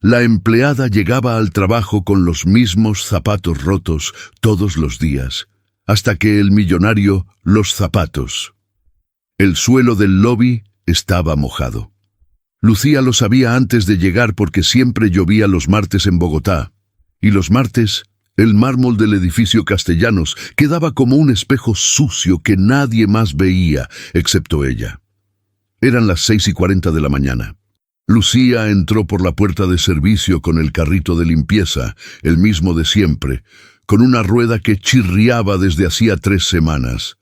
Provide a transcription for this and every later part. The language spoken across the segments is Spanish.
La empleada llegaba al trabajo con los mismos zapatos rotos todos los días, hasta que el millonario los zapatos. El suelo del lobby estaba mojado. Lucía lo sabía antes de llegar porque siempre llovía los martes en Bogotá, y los martes el mármol del edificio Castellanos quedaba como un espejo sucio que nadie más veía, excepto ella. Eran las 6:40 de la mañana. Lucía entró por la puerta de servicio con el carrito de limpieza, el mismo de siempre, con una rueda que chirriaba desde hacía 3 semanas.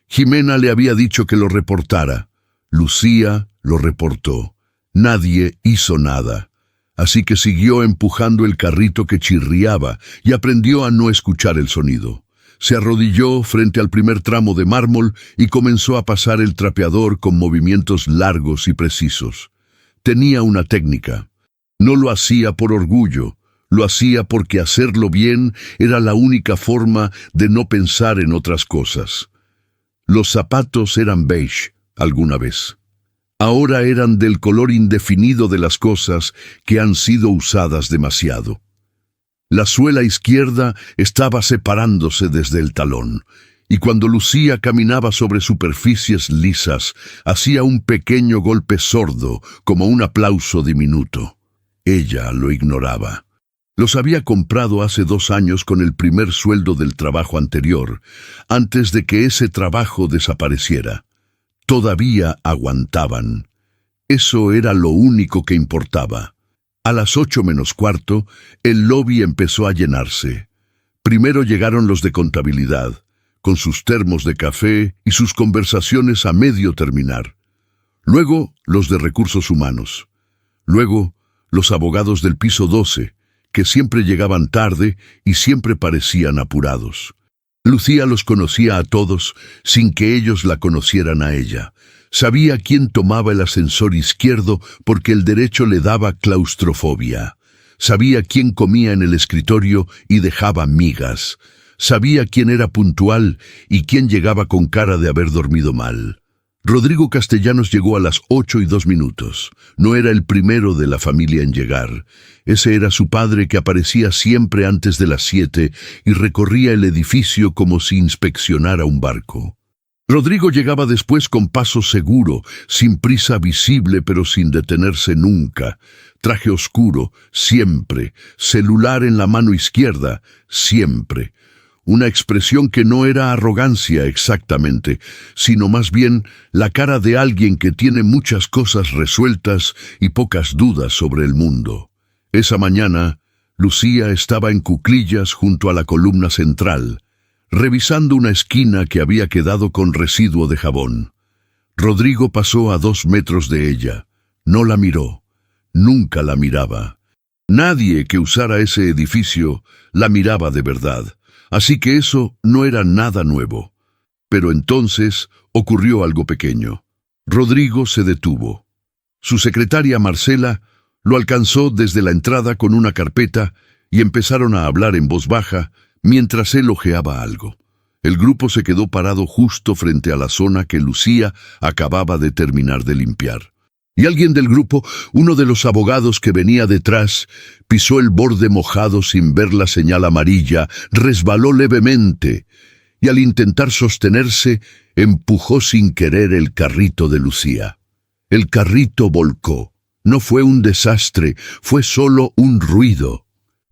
Jimena le había dicho que lo reportara. Lucía lo reportó. Nadie hizo nada. Así que siguió empujando el carrito que chirriaba y aprendió a no escuchar el sonido. Se arrodilló frente al primer tramo de mármol y comenzó a pasar el trapeador con movimientos largos y precisos. Tenía una técnica. No lo hacía por orgullo, lo hacía porque hacerlo bien era la única forma de no pensar en otras cosas. Los zapatos eran beige alguna vez. Ahora eran del color indefinido de las cosas que han sido usadas demasiado. La suela izquierda estaba separándose desde el talón, y cuando Lucía caminaba sobre superficies lisas, hacía un pequeño golpe sordo, como un aplauso diminuto. Ella lo ignoraba. Los había comprado hace 2 años con el primer sueldo del trabajo anterior, antes de que ese trabajo desapareciera. Todavía aguantaban. Eso era lo único que importaba. A las 8 menos cuarto, el lobby empezó a llenarse. Primero llegaron los de contabilidad, con sus termos de café y sus conversaciones a medio terminar. Luego, los de recursos humanos. Luego, los abogados del piso 12, que siempre llegaban tarde y siempre parecían apurados. Lucía los conocía a todos sin que ellos la conocieran a ella. Sabía quién tomaba el ascensor izquierdo porque el derecho le daba claustrofobia. Sabía quién comía en el escritorio y dejaba migas. Sabía quién era puntual y quién llegaba con cara de haber dormido mal. Rodrigo Castellanos llegó a las 8:02. No era el primero de la familia en llegar. Ese era su padre, que aparecía siempre antes de las 7 y recorría el edificio como si inspeccionara un barco. Rodrigo llegaba después con paso seguro, sin prisa visible pero sin detenerse nunca. Traje oscuro, siempre. Celular en la mano izquierda, siempre. Una expresión que no era arrogancia exactamente, sino más bien la cara de alguien que tiene muchas cosas resueltas y pocas dudas sobre el mundo. Esa mañana, Lucía estaba en cuclillas junto a la columna central, revisando una esquina que había quedado con residuo de jabón. Rodrigo pasó a 2 metros de ella. No la miró. Nunca la miraba. Nadie que usara ese edificio la miraba de verdad. Así que eso no era nada nuevo. Pero entonces ocurrió algo pequeño. Rodrigo se detuvo. Su secretaria Marcela lo alcanzó desde la entrada con una carpeta y empezaron a hablar en voz baja mientras él hojeaba algo. El grupo se quedó parado justo frente a la zona que Lucía acababa de terminar de limpiar. Y alguien del grupo, uno de los abogados que venía detrás, pisó el borde mojado sin ver la señal amarilla, resbaló levemente y al intentar sostenerse, empujó sin querer el carrito de Lucía. El carrito volcó. No fue un desastre, fue solo un ruido.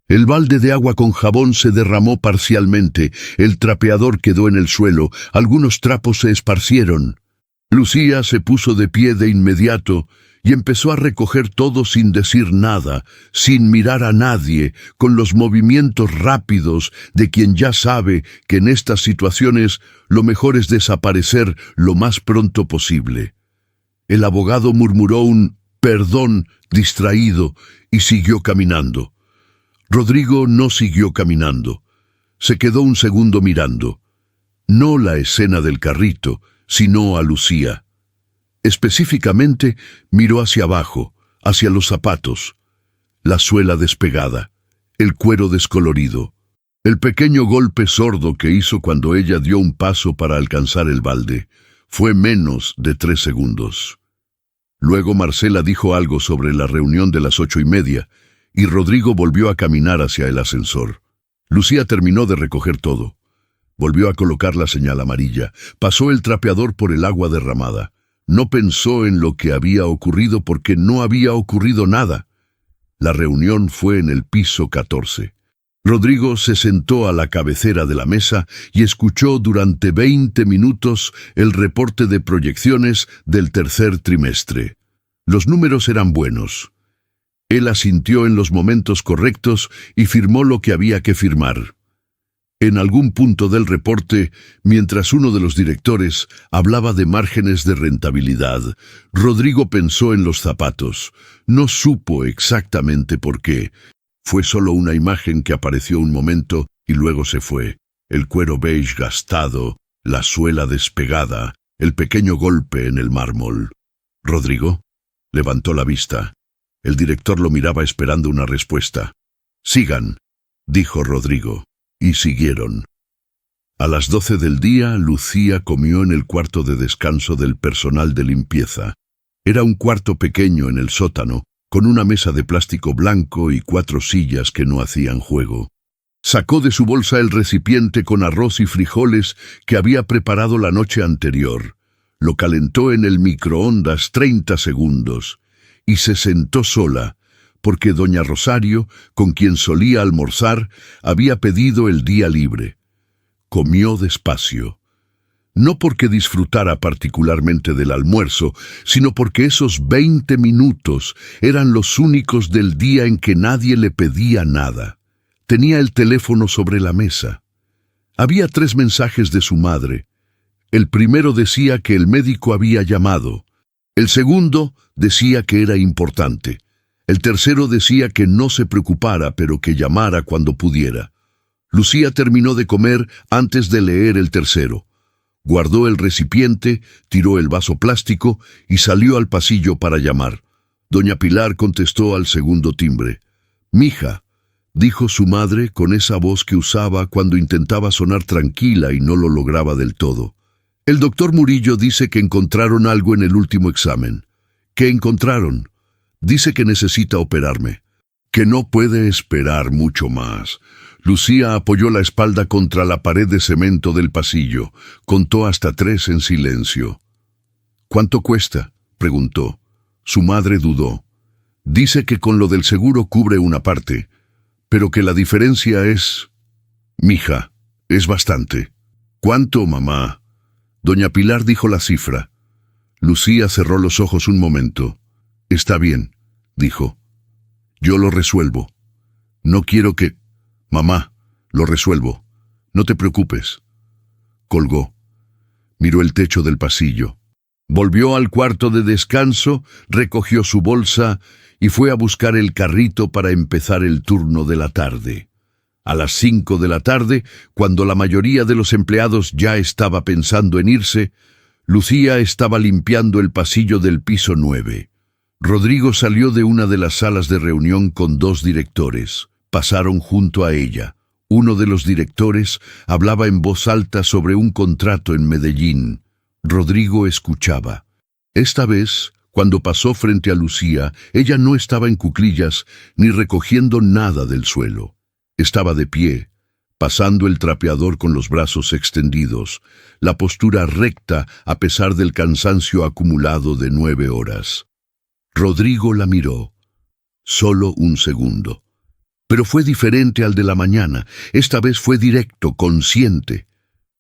El balde de agua con jabón se derramó parcialmente, el trapeador quedó en el suelo, algunos trapos se esparcieron. Lucía se puso de pie de inmediato y empezó a recoger todo sin decir nada, sin mirar a nadie, con los movimientos rápidos de quien ya sabe que en estas situaciones lo mejor es desaparecer lo más pronto posible. El abogado murmuró un «perdón» distraído y siguió caminando. Rodrigo no siguió caminando. Se quedó un segundo mirando. No la escena del carrito, sino a Lucía. Específicamente, miró hacia abajo, hacia los zapatos. La suela despegada, el cuero descolorido, el pequeño golpe sordo que hizo cuando ella dio un paso para alcanzar el balde. Fue menos de 3 segundos. Luego Marcela dijo algo sobre la reunión de las 8:30, y Rodrigo volvió a caminar hacia el ascensor. Lucía terminó de recoger todo. Volvió a colocar la señal amarilla. Pasó el trapeador por el agua derramada. No pensó en lo que había ocurrido porque no había ocurrido nada. La reunión fue en el piso 14. Rodrigo se sentó a la cabecera de la mesa y escuchó durante 20 minutos el reporte de proyecciones del tercer trimestre. Los números eran buenos. Él asintió en los momentos correctos y firmó lo que había que firmar. En algún punto del reporte, mientras uno de los directores hablaba de márgenes de rentabilidad, Rodrigo pensó en los zapatos. No supo exactamente por qué. Fue solo una imagen que apareció un momento y luego se fue. El cuero beige gastado, la suela despegada, el pequeño golpe en el mármol. ¿Rodrigo? Levantó la vista. El director lo miraba esperando una respuesta. «Sigan», dijo Rodrigo. Y siguieron. A las 12 del día, Lucía comió en el cuarto de descanso del personal de limpieza. Era un cuarto pequeño en el sótano, con una mesa de plástico blanco y 4 sillas que no hacían juego. Sacó de su bolsa el recipiente con arroz y frijoles que había preparado la noche anterior. Lo calentó en el microondas 30 segundos y se sentó sola, porque doña Rosario, con quien solía almorzar, había pedido el día libre. Comió despacio. No porque disfrutara particularmente del almuerzo, sino porque esos 20 minutos eran los únicos del día en que nadie le pedía nada. Tenía el teléfono sobre la mesa. Había 3 mensajes de su madre. El primero decía que el médico había llamado. El segundo decía que era importante. El tercero decía que no se preocupara, pero que llamara cuando pudiera. Lucía terminó de comer antes de leer el tercero. Guardó el recipiente, tiró el vaso plástico y salió al pasillo para llamar. Doña Pilar contestó al segundo timbre. «Mija», dijo su madre con esa voz que usaba cuando intentaba sonar tranquila y no lo lograba del todo. «El doctor Murillo dice que encontraron algo en el último examen». «¿Qué encontraron?» «Dice que necesita operarme, que no puede esperar mucho más». Lucía apoyó la espalda contra la pared de cemento del pasillo. Contó hasta 3 en silencio. «¿Cuánto cuesta?», preguntó. Su madre dudó. «Dice que con lo del seguro cubre una parte, pero que la diferencia es... Mija, es bastante». «¿Cuánto, mamá?» Doña Pilar dijo la cifra. Lucía cerró los ojos un momento. «Está bien», dijo. «Yo lo resuelvo. No quiero que... Mamá, lo resuelvo. No te preocupes». Colgó. Miró el techo del pasillo. Volvió al cuarto de descanso, recogió su bolsa y fue a buscar el carrito para empezar el turno de la tarde. A las 5 de la tarde, cuando la mayoría de los empleados ya estaba pensando en irse, Lucía estaba limpiando el pasillo del piso 9. Rodrigo salió de una de las salas de reunión con 2 directores. Pasaron junto a ella. Uno de los directores hablaba en voz alta sobre un contrato en Medellín. Rodrigo escuchaba. Esta vez, cuando pasó frente a Lucía, ella no estaba en cuclillas ni recogiendo nada del suelo. Estaba de pie, pasando el trapeador con los brazos extendidos, la postura recta a pesar del cansancio acumulado de 9 horas. Rodrigo la miró. Solo un segundo. Pero fue diferente al de la mañana. Esta vez fue directo, consciente.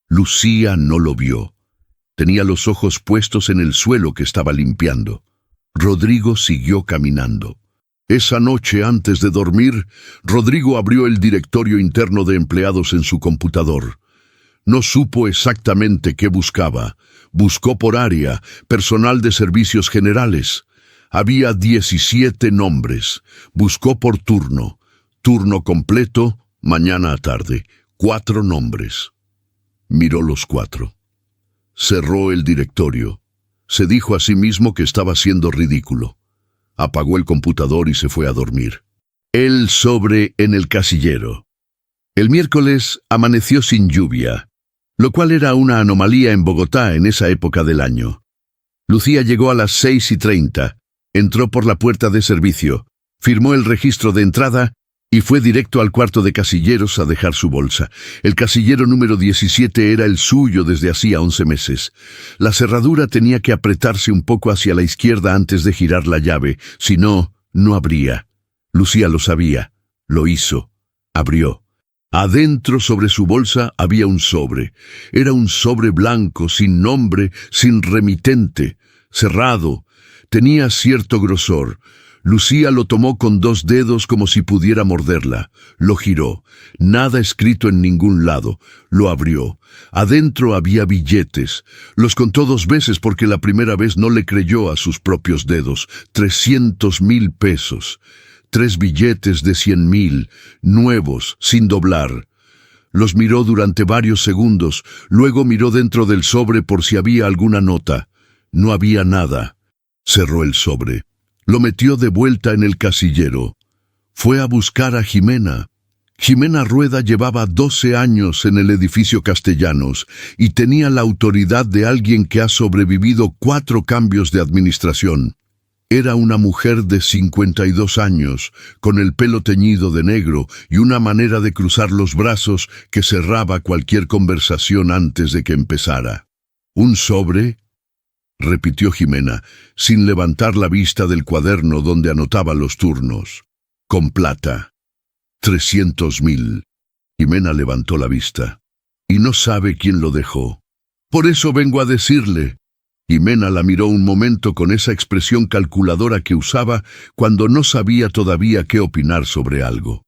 Lucía no lo vio. Tenía los ojos puestos en el suelo que estaba limpiando. Rodrigo siguió caminando. Esa noche, antes de dormir, Rodrigo abrió el directorio interno de empleados en su computador. No supo exactamente qué buscaba. Buscó por área, personal de servicios generales. Había 17 nombres. Buscó por turno. Turno completo, mañana a tarde. 4 nombres. Miró los 4. Cerró el directorio. Se dijo a sí mismo que estaba siendo ridículo. Apagó el computador y se fue a dormir. El sobre en el casillero. El miércoles amaneció sin lluvia, lo cual era una anomalía en Bogotá en esa época del año. Lucía llegó a las 6:30. Entró por la puerta de servicio. Firmó el registro de entrada y fue directo al cuarto de casilleros a dejar su bolsa. El casillero número 17 era el suyo desde hacía 11 meses. La cerradura tenía que apretarse un poco hacia la izquierda antes de girar la llave, si no, no abría. Lucía lo sabía. Lo hizo. Abrió. Adentro, sobre su bolsa, había un sobre. Era un sobre blanco, sin nombre, sin remitente, cerrado. Tenía cierto grosor. Lucía lo tomó con 2 dedos como si pudiera morderla. Lo giró. Nada escrito en ningún lado. Lo abrió. Adentro había billetes. Los contó 2 veces porque la primera vez no le creyó a sus propios dedos. 300,000 pesos. 3 billetes de 100,000, nuevos, sin doblar. Los miró durante varios segundos. Luego miró dentro del sobre por si había alguna nota. No había nada. Cerró el sobre. Lo metió de vuelta en el casillero. Fue a buscar a Jimena. Jimena Rueda llevaba 12 años en el edificio Castellanos y tenía la autoridad de alguien que ha sobrevivido 4 cambios de administración. Era una mujer de 52 años, con el pelo teñido de negro y una manera de cruzar los brazos que cerraba cualquier conversación antes de que empezara. ¿Un sobre?, repitió Jimena, sin levantar la vista del cuaderno donde anotaba los turnos. Con plata. 300,000. Jimena levantó la vista. Y no sabe quién lo dejó. Por eso vengo a decirle. Jimena la miró un momento con esa expresión calculadora que usaba cuando no sabía todavía qué opinar sobre algo.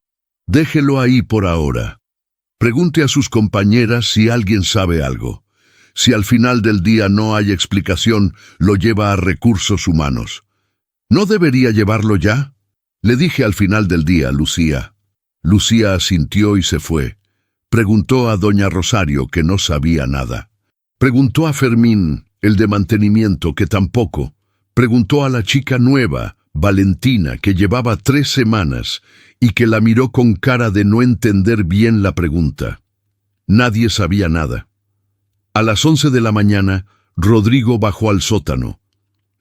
Déjelo ahí por ahora. Pregunte a sus compañeras si alguien sabe algo. Si al final del día no hay explicación, lo lleva a recursos humanos. ¿No debería llevarlo ya? Le dije al final del día, Lucía. Lucía asintió y se fue. Preguntó a doña Rosario, que no sabía nada. Preguntó a Fermín, el de mantenimiento, que tampoco. Preguntó a la chica nueva, Valentina, que llevaba 3 semanas y que la miró con cara de no entender bien la pregunta. Nadie sabía nada. A las 11 de la mañana, Rodrigo bajó al sótano.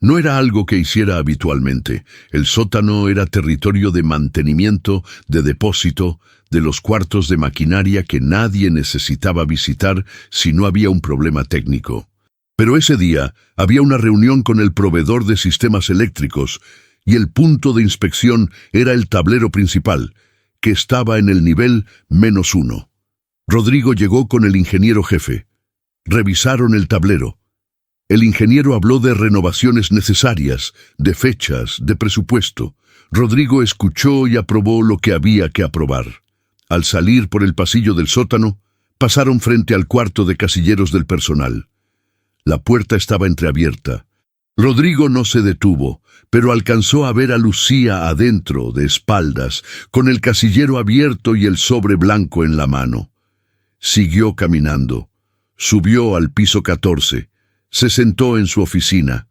No era algo que hiciera habitualmente. El sótano era territorio de mantenimiento, de depósito, de los cuartos de maquinaria que nadie necesitaba visitar si no había un problema técnico. Pero ese día había una reunión con el proveedor de sistemas eléctricos y el punto de inspección era el tablero principal, que estaba en el nivel -1. Rodrigo llegó con el ingeniero jefe. Revisaron el tablero. El ingeniero habló de renovaciones necesarias, de fechas, de presupuesto. Rodrigo escuchó y aprobó lo que había que aprobar. Al salir por el pasillo del sótano, pasaron frente al cuarto de casilleros del personal. La puerta estaba entreabierta. Rodrigo no se detuvo, pero alcanzó a ver a Lucía adentro, de espaldas, con el casillero abierto y el sobre blanco en la mano. Siguió caminando. Subió al piso 14. Se sentó en su oficina.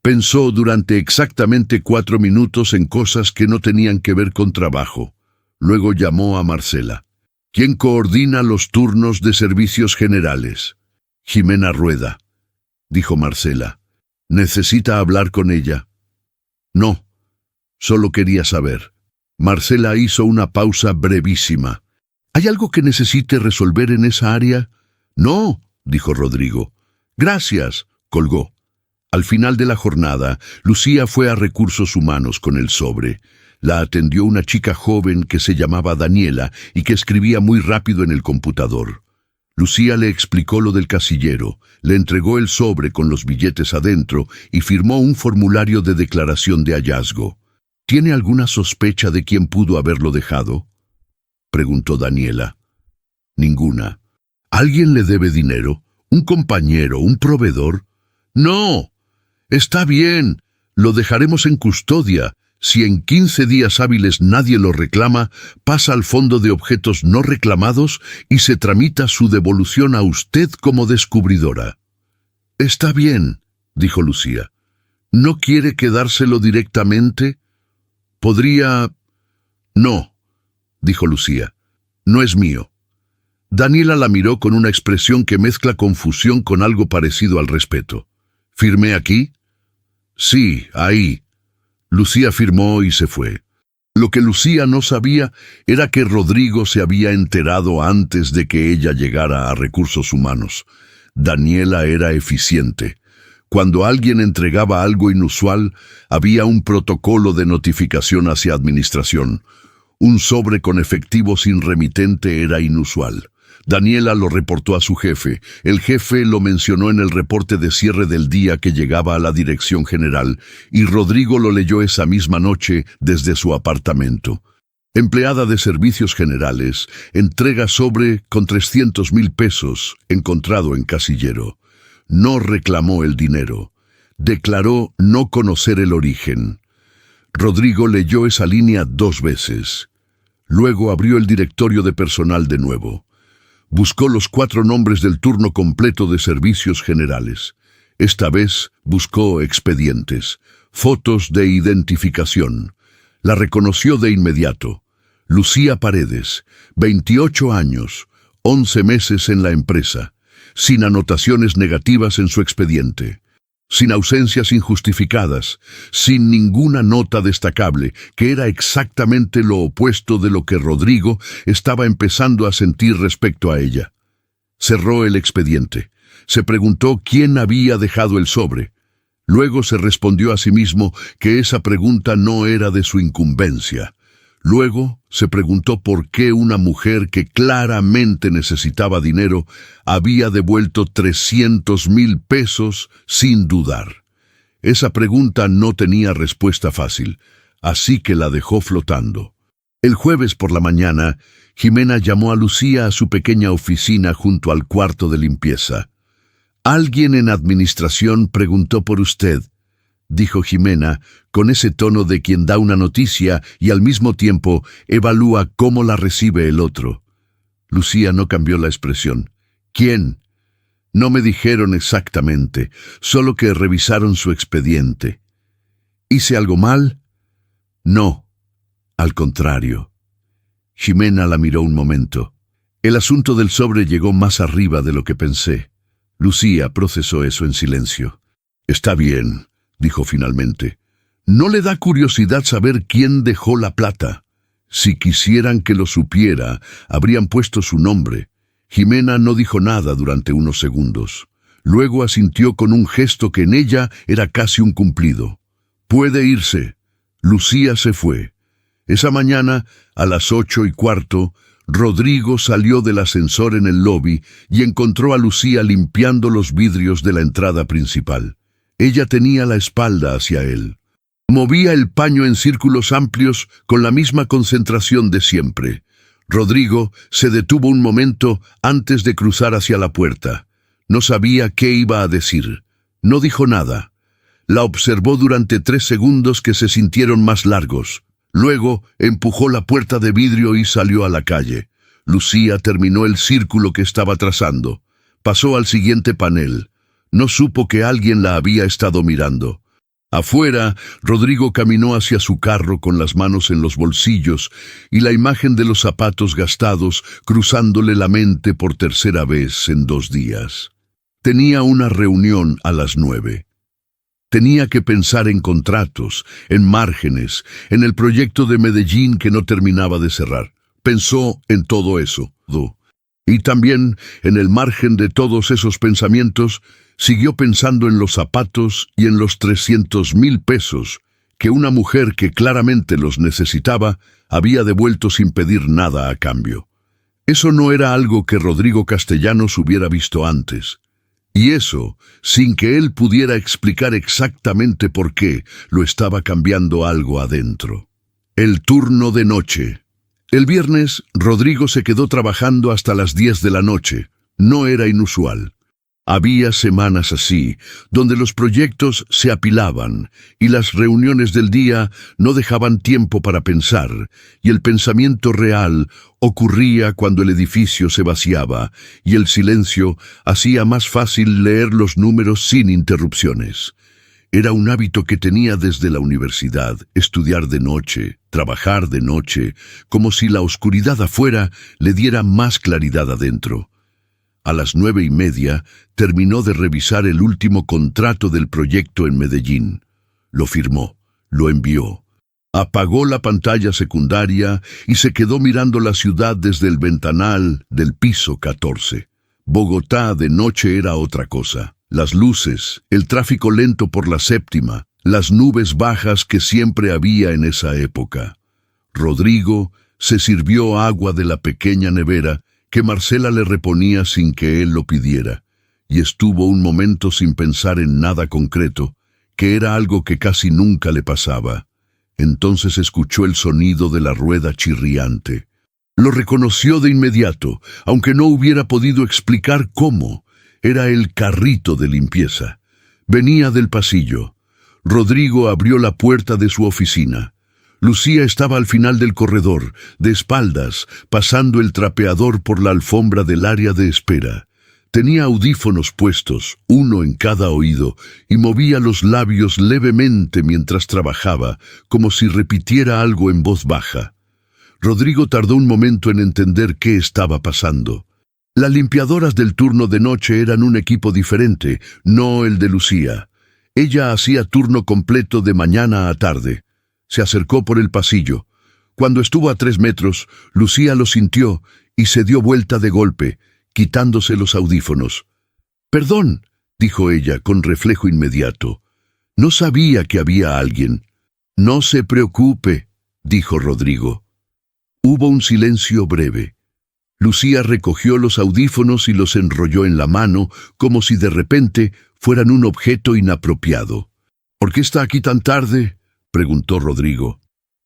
Pensó durante exactamente 4 minutos en cosas que no tenían que ver con trabajo. Luego llamó a Marcela. ¿Quién coordina los turnos de servicios generales? Jimena Rueda, dijo Marcela. ¿Necesita hablar con ella? No, solo quería saber. Marcela hizo una pausa brevísima. ¿Hay algo que necesite resolver en esa área? No, dijo Rodrigo. Gracias, colgó. Al final de la jornada, Lucía fue a Recursos Humanos con el sobre. La atendió una chica joven que se llamaba Daniela y que escribía muy rápido en el computador. Lucía le explicó lo del casillero, le entregó el sobre con los billetes adentro y firmó un formulario de declaración de hallazgo. ¿Tiene alguna sospecha de quién pudo haberlo dejado?, preguntó Daniela. Ninguna. ¿Alguien le debe dinero? ¿Un compañero? ¿Un proveedor? No. Está bien. Lo dejaremos en custodia. Si en 15 días hábiles nadie lo reclama, pasa al fondo de objetos no reclamados y se tramita su devolución a usted como descubridora. Está bien, dijo Lucía. ¿No quiere quedárselo directamente? Podría... No, dijo Lucía. No es mío. Daniela la miró con una expresión que mezcla confusión con algo parecido al respeto. ¿Firmé aquí? Sí, ahí. Lucía firmó y se fue. Lo que Lucía no sabía era que Rodrigo se había enterado antes de que ella llegara a Recursos Humanos. Daniela era eficiente. Cuando alguien entregaba algo inusual, había un protocolo de notificación hacia administración. Un sobre con efectivo sin remitente era inusual. Daniela lo reportó a su jefe. El jefe lo mencionó en el reporte de cierre del día que llegaba a la dirección general, y Rodrigo lo leyó esa misma noche desde su apartamento. Empleada de servicios generales, entrega sobre con 300,000 pesos, encontrado en casillero. No reclamó el dinero. Declaró no conocer el origen. Rodrigo leyó esa línea 2 veces. Luego abrió el directorio de personal de nuevo. Buscó los 4 nombres del turno completo de servicios generales. Esta vez buscó expedientes, fotos de identificación. La reconoció de inmediato. Lucía Paredes, 28 años, 11 meses en la empresa, sin anotaciones negativas en su expediente, sin ausencias injustificadas, sin ninguna nota destacable, que era exactamente lo opuesto de lo que Rodrigo estaba empezando a sentir respecto a ella. Cerró el expediente. Se preguntó quién había dejado el sobre. Luego se respondió a sí mismo que esa pregunta no era de su incumbencia. Luego se preguntó por qué una mujer que claramente necesitaba dinero había devuelto 300,000 pesos sin dudar. Esa pregunta no tenía respuesta fácil, así que la dejó flotando. El jueves por la mañana, Jimena llamó a Lucía a su pequeña oficina junto al cuarto de limpieza. «Alguien en administración preguntó por usted», dijo Jimena, con ese tono de quien da una noticia y al mismo tiempo evalúa cómo la recibe el otro. Lucía no cambió la expresión. «¿Quién?» «No me dijeron exactamente, solo que revisaron su expediente». «¿Hice algo mal?» «No, al contrario». Jimena la miró un momento. «El asunto del sobre llegó más arriba de lo que pensé». Lucía procesó eso en silencio. «Está bien», dijo finalmente. «¿No le da curiosidad saber quién dejó la plata? Si quisieran que lo supiera, habrían puesto su nombre». Jimena no dijo nada durante unos segundos. Luego asintió con un gesto que en ella era casi un cumplido. «Puede irse». Lucía se fue. Esa mañana, a las 8:15, Rodrigo salió del ascensor en el lobby y encontró a Lucía limpiando los vidrios de la entrada principal. Ella tenía la espalda hacia él. Movía el paño en círculos amplios con la misma concentración de siempre. Rodrigo se detuvo un momento antes de cruzar hacia la puerta. No sabía qué iba a decir. No dijo nada. La observó durante 3 segundos que se sintieron más largos. Luego empujó la puerta de vidrio y salió a la calle. Lucía terminó el círculo que estaba trazando. Pasó al siguiente panel. No supo que alguien la había estado mirando. Afuera, Rodrigo caminó hacia su carro con las manos en los bolsillos y la imagen de los zapatos gastados cruzándole la mente por tercera vez en 2 días. Tenía una reunión a las 9. Tenía que pensar en contratos, en márgenes, en el proyecto de Medellín que no terminaba de cerrar. Pensó en todo eso. Y también, en el margen de todos esos pensamientos, siguió pensando en los zapatos y en los 300,000 pesos que una mujer que claramente los necesitaba había devuelto sin pedir nada a cambio. Eso no era algo que Rodrigo Castellanos hubiera visto antes. Y eso, sin que él pudiera explicar exactamente por qué, lo estaba cambiando algo adentro. El turno de noche. El viernes, Rodrigo se quedó trabajando hasta las 10 de la noche. No era inusual. Había semanas así, donde los proyectos se apilaban y las reuniones del día no dejaban tiempo para pensar, y el pensamiento real ocurría cuando el edificio se vaciaba y el silencio hacía más fácil leer los números sin interrupciones. Era un hábito que tenía desde la universidad, estudiar de noche, trabajar de noche, como si la oscuridad afuera le diera más claridad adentro. A las 9:30 terminó de revisar el último contrato del proyecto en Medellín. Lo firmó, lo envió. Apagó la pantalla secundaria y se quedó mirando la ciudad desde el ventanal del piso 14. Bogotá de noche era otra cosa. Las luces, el tráfico lento por la séptima, las nubes bajas que siempre había en esa época. Rodrigo se sirvió agua de la pequeña nevera que Marcela le reponía sin que él lo pidiera, y estuvo un momento sin pensar en nada concreto, que era algo que casi nunca le pasaba. Entonces escuchó el sonido de la rueda chirriante. Lo reconoció de inmediato, aunque no hubiera podido explicar cómo. Era el carrito de limpieza. Venía del pasillo. Rodrigo abrió la puerta de su oficina. Lucía estaba al final del corredor, de espaldas, pasando el trapeador por la alfombra del área de espera. Tenía audífonos puestos, uno en cada oído, y movía los labios levemente mientras trabajaba, como si repitiera algo en voz baja. Rodrigo tardó un momento en entender qué estaba pasando. Las limpiadoras del turno de noche eran un equipo diferente, no el de Lucía. Ella hacía turno completo de mañana a tarde. Se acercó por el pasillo. Cuando estuvo a 3 metros, Lucía lo sintió y se dio vuelta de golpe, quitándose los audífonos. «Perdón», dijo ella con reflejo inmediato. «No sabía que había alguien». «No se preocupe», dijo Rodrigo. Hubo un silencio breve. Lucía recogió los audífonos y los enrolló en la mano, como si de repente fueran un objeto inapropiado. «¿Por qué está aquí tan tarde?», preguntó Rodrigo.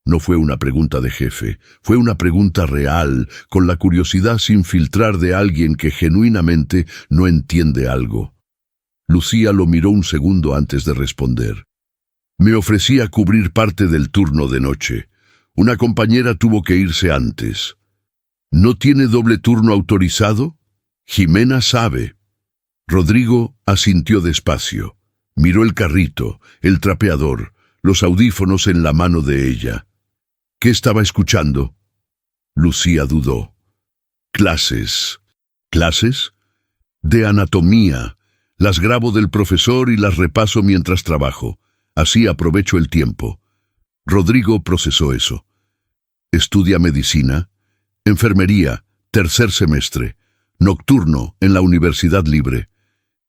No fue una pregunta de jefe, fue una pregunta real, con la curiosidad sin filtrar de alguien que genuinamente no entiende algo. Lucía lo miró un segundo antes de responder. «Me ofrecía cubrir parte del turno de noche. Una compañera tuvo que irse antes». «¿No tiene doble turno autorizado?» «Jimena sabe». Rodrigo asintió despacio. Miró el carrito, el trapeador, los audífonos en la mano de ella. ¿Qué estaba escuchando? Lucía dudó. «Clases». «¿Clases?» «De anatomía. Las grabo del profesor y las repaso mientras trabajo. Así aprovecho el tiempo». Rodrigo procesó eso. «¿Estudia medicina?» «Enfermería, 3er semestre. Nocturno en la Universidad Libre».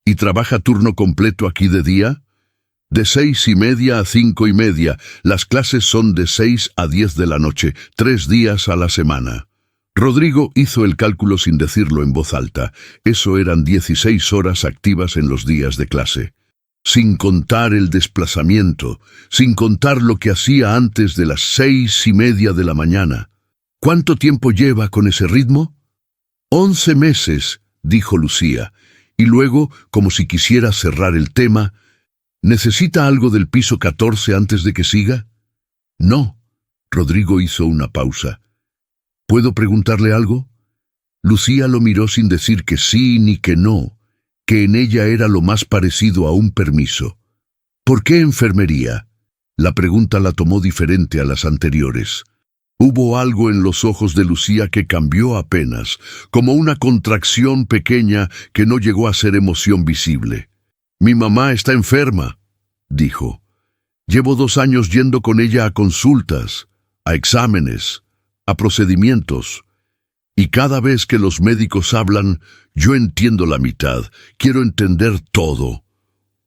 «¿Y trabaja turno completo aquí de día?» «De 6:30 a 5:30. Las clases son de 6 a 10 de la noche, 3 días a la semana». Rodrigo hizo el cálculo sin decirlo en voz alta. Eso eran 16 horas activas en los días de clase. Sin contar el desplazamiento, sin contar lo que hacía antes de las 6:30 de la mañana. «¿Cuánto tiempo lleva con ese ritmo?» 11 meses, dijo Lucía, y luego, como si quisiera cerrar el tema, «¿Necesita algo del piso 14 antes de que siga?» «No». Rodrigo hizo una pausa. «¿Puedo preguntarle algo?» Lucía lo miró sin decir que sí ni que no, que en ella era lo más parecido a un permiso. «¿Por qué enfermería?» La pregunta la tomó diferente a las anteriores. Hubo algo en los ojos de Lucía que cambió apenas, como una contracción pequeña que no llegó a ser emoción visible. «Mi mamá está enferma», dijo. «Llevo 2 años yendo con ella a consultas, a exámenes, a procedimientos. Y cada vez que los médicos hablan, yo entiendo la mitad, quiero entender todo».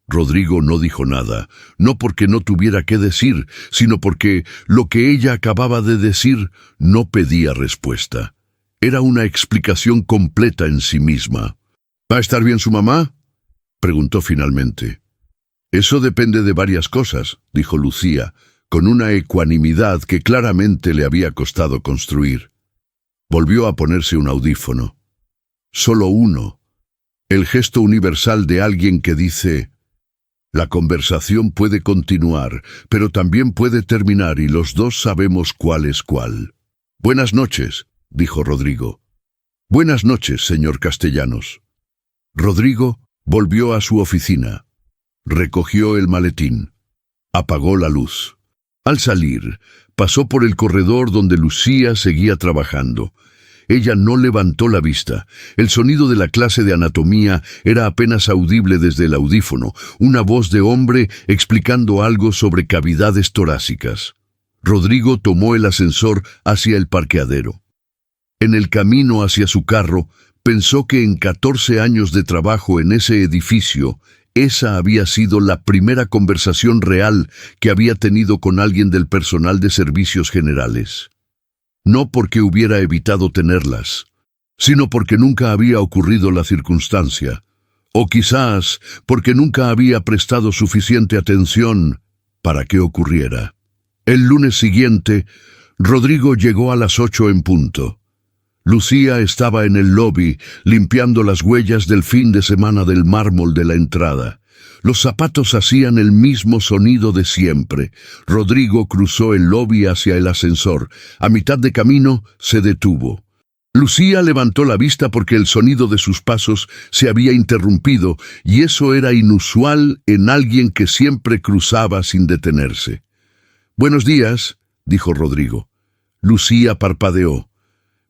Rodrigo no dijo nada, no porque no tuviera qué decir, sino porque lo que ella acababa de decir no pedía respuesta. Era una explicación completa en sí misma. «¿Va a estar bien su mamá?», preguntó finalmente. «Eso depende de varias cosas», dijo Lucía, con una ecuanimidad que claramente le había costado construir. Volvió a ponerse un audífono. Solo uno. El gesto universal de alguien que dice: «La conversación puede continuar, pero también puede terminar y los dos sabemos cuál es cuál». «Buenas noches», dijo Rodrigo. «Buenas noches, señor Castellanos». Rodrigo volvió a su oficina. Recogió el maletín. Apagó la luz. Al salir, pasó por el corredor donde Lucía seguía trabajando. Ella no levantó la vista. El sonido de la clase de anatomía era apenas audible desde el audífono, una voz de hombre explicando algo sobre cavidades torácicas. Rodrigo tomó el ascensor hacia el parqueadero. En el camino hacia su carro, pensó que en 14 años de trabajo en ese edificio, esa había sido la primera conversación real que había tenido con alguien del personal de servicios generales. No porque hubiera evitado tenerlas, sino porque nunca había ocurrido la circunstancia, o quizás porque nunca había prestado suficiente atención para que ocurriera. El lunes siguiente, Rodrigo llegó a las 8 en punto. Lucía estaba en el lobby, limpiando las huellas del fin de semana del mármol de la entrada. Los zapatos hacían el mismo sonido de siempre. Rodrigo cruzó el lobby hacia el ascensor. A mitad de camino, se detuvo. Lucía levantó la vista porque el sonido de sus pasos se había interrumpido, y eso era inusual en alguien que siempre cruzaba sin detenerse. «Buenos días», dijo Rodrigo. Lucía parpadeó.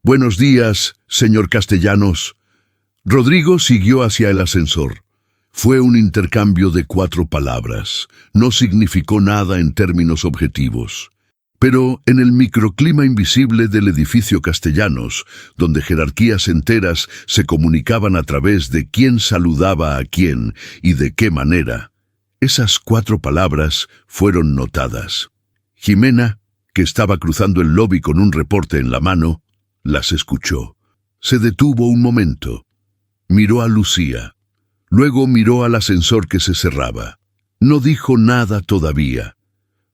«Buenos días, señor Castellanos». Rodrigo siguió hacia el ascensor. Fue un intercambio de 4 palabras. No significó nada en términos objetivos. Pero en el microclima invisible del edificio Castellanos, donde jerarquías enteras se comunicaban a través de quién saludaba a quién y de qué manera, esas 4 palabras fueron notadas. Jimena, que estaba cruzando el lobby con un reporte en la mano, las escuchó. Se detuvo un momento. Miró a Lucía. Luego miró al ascensor que se cerraba. No dijo nada todavía,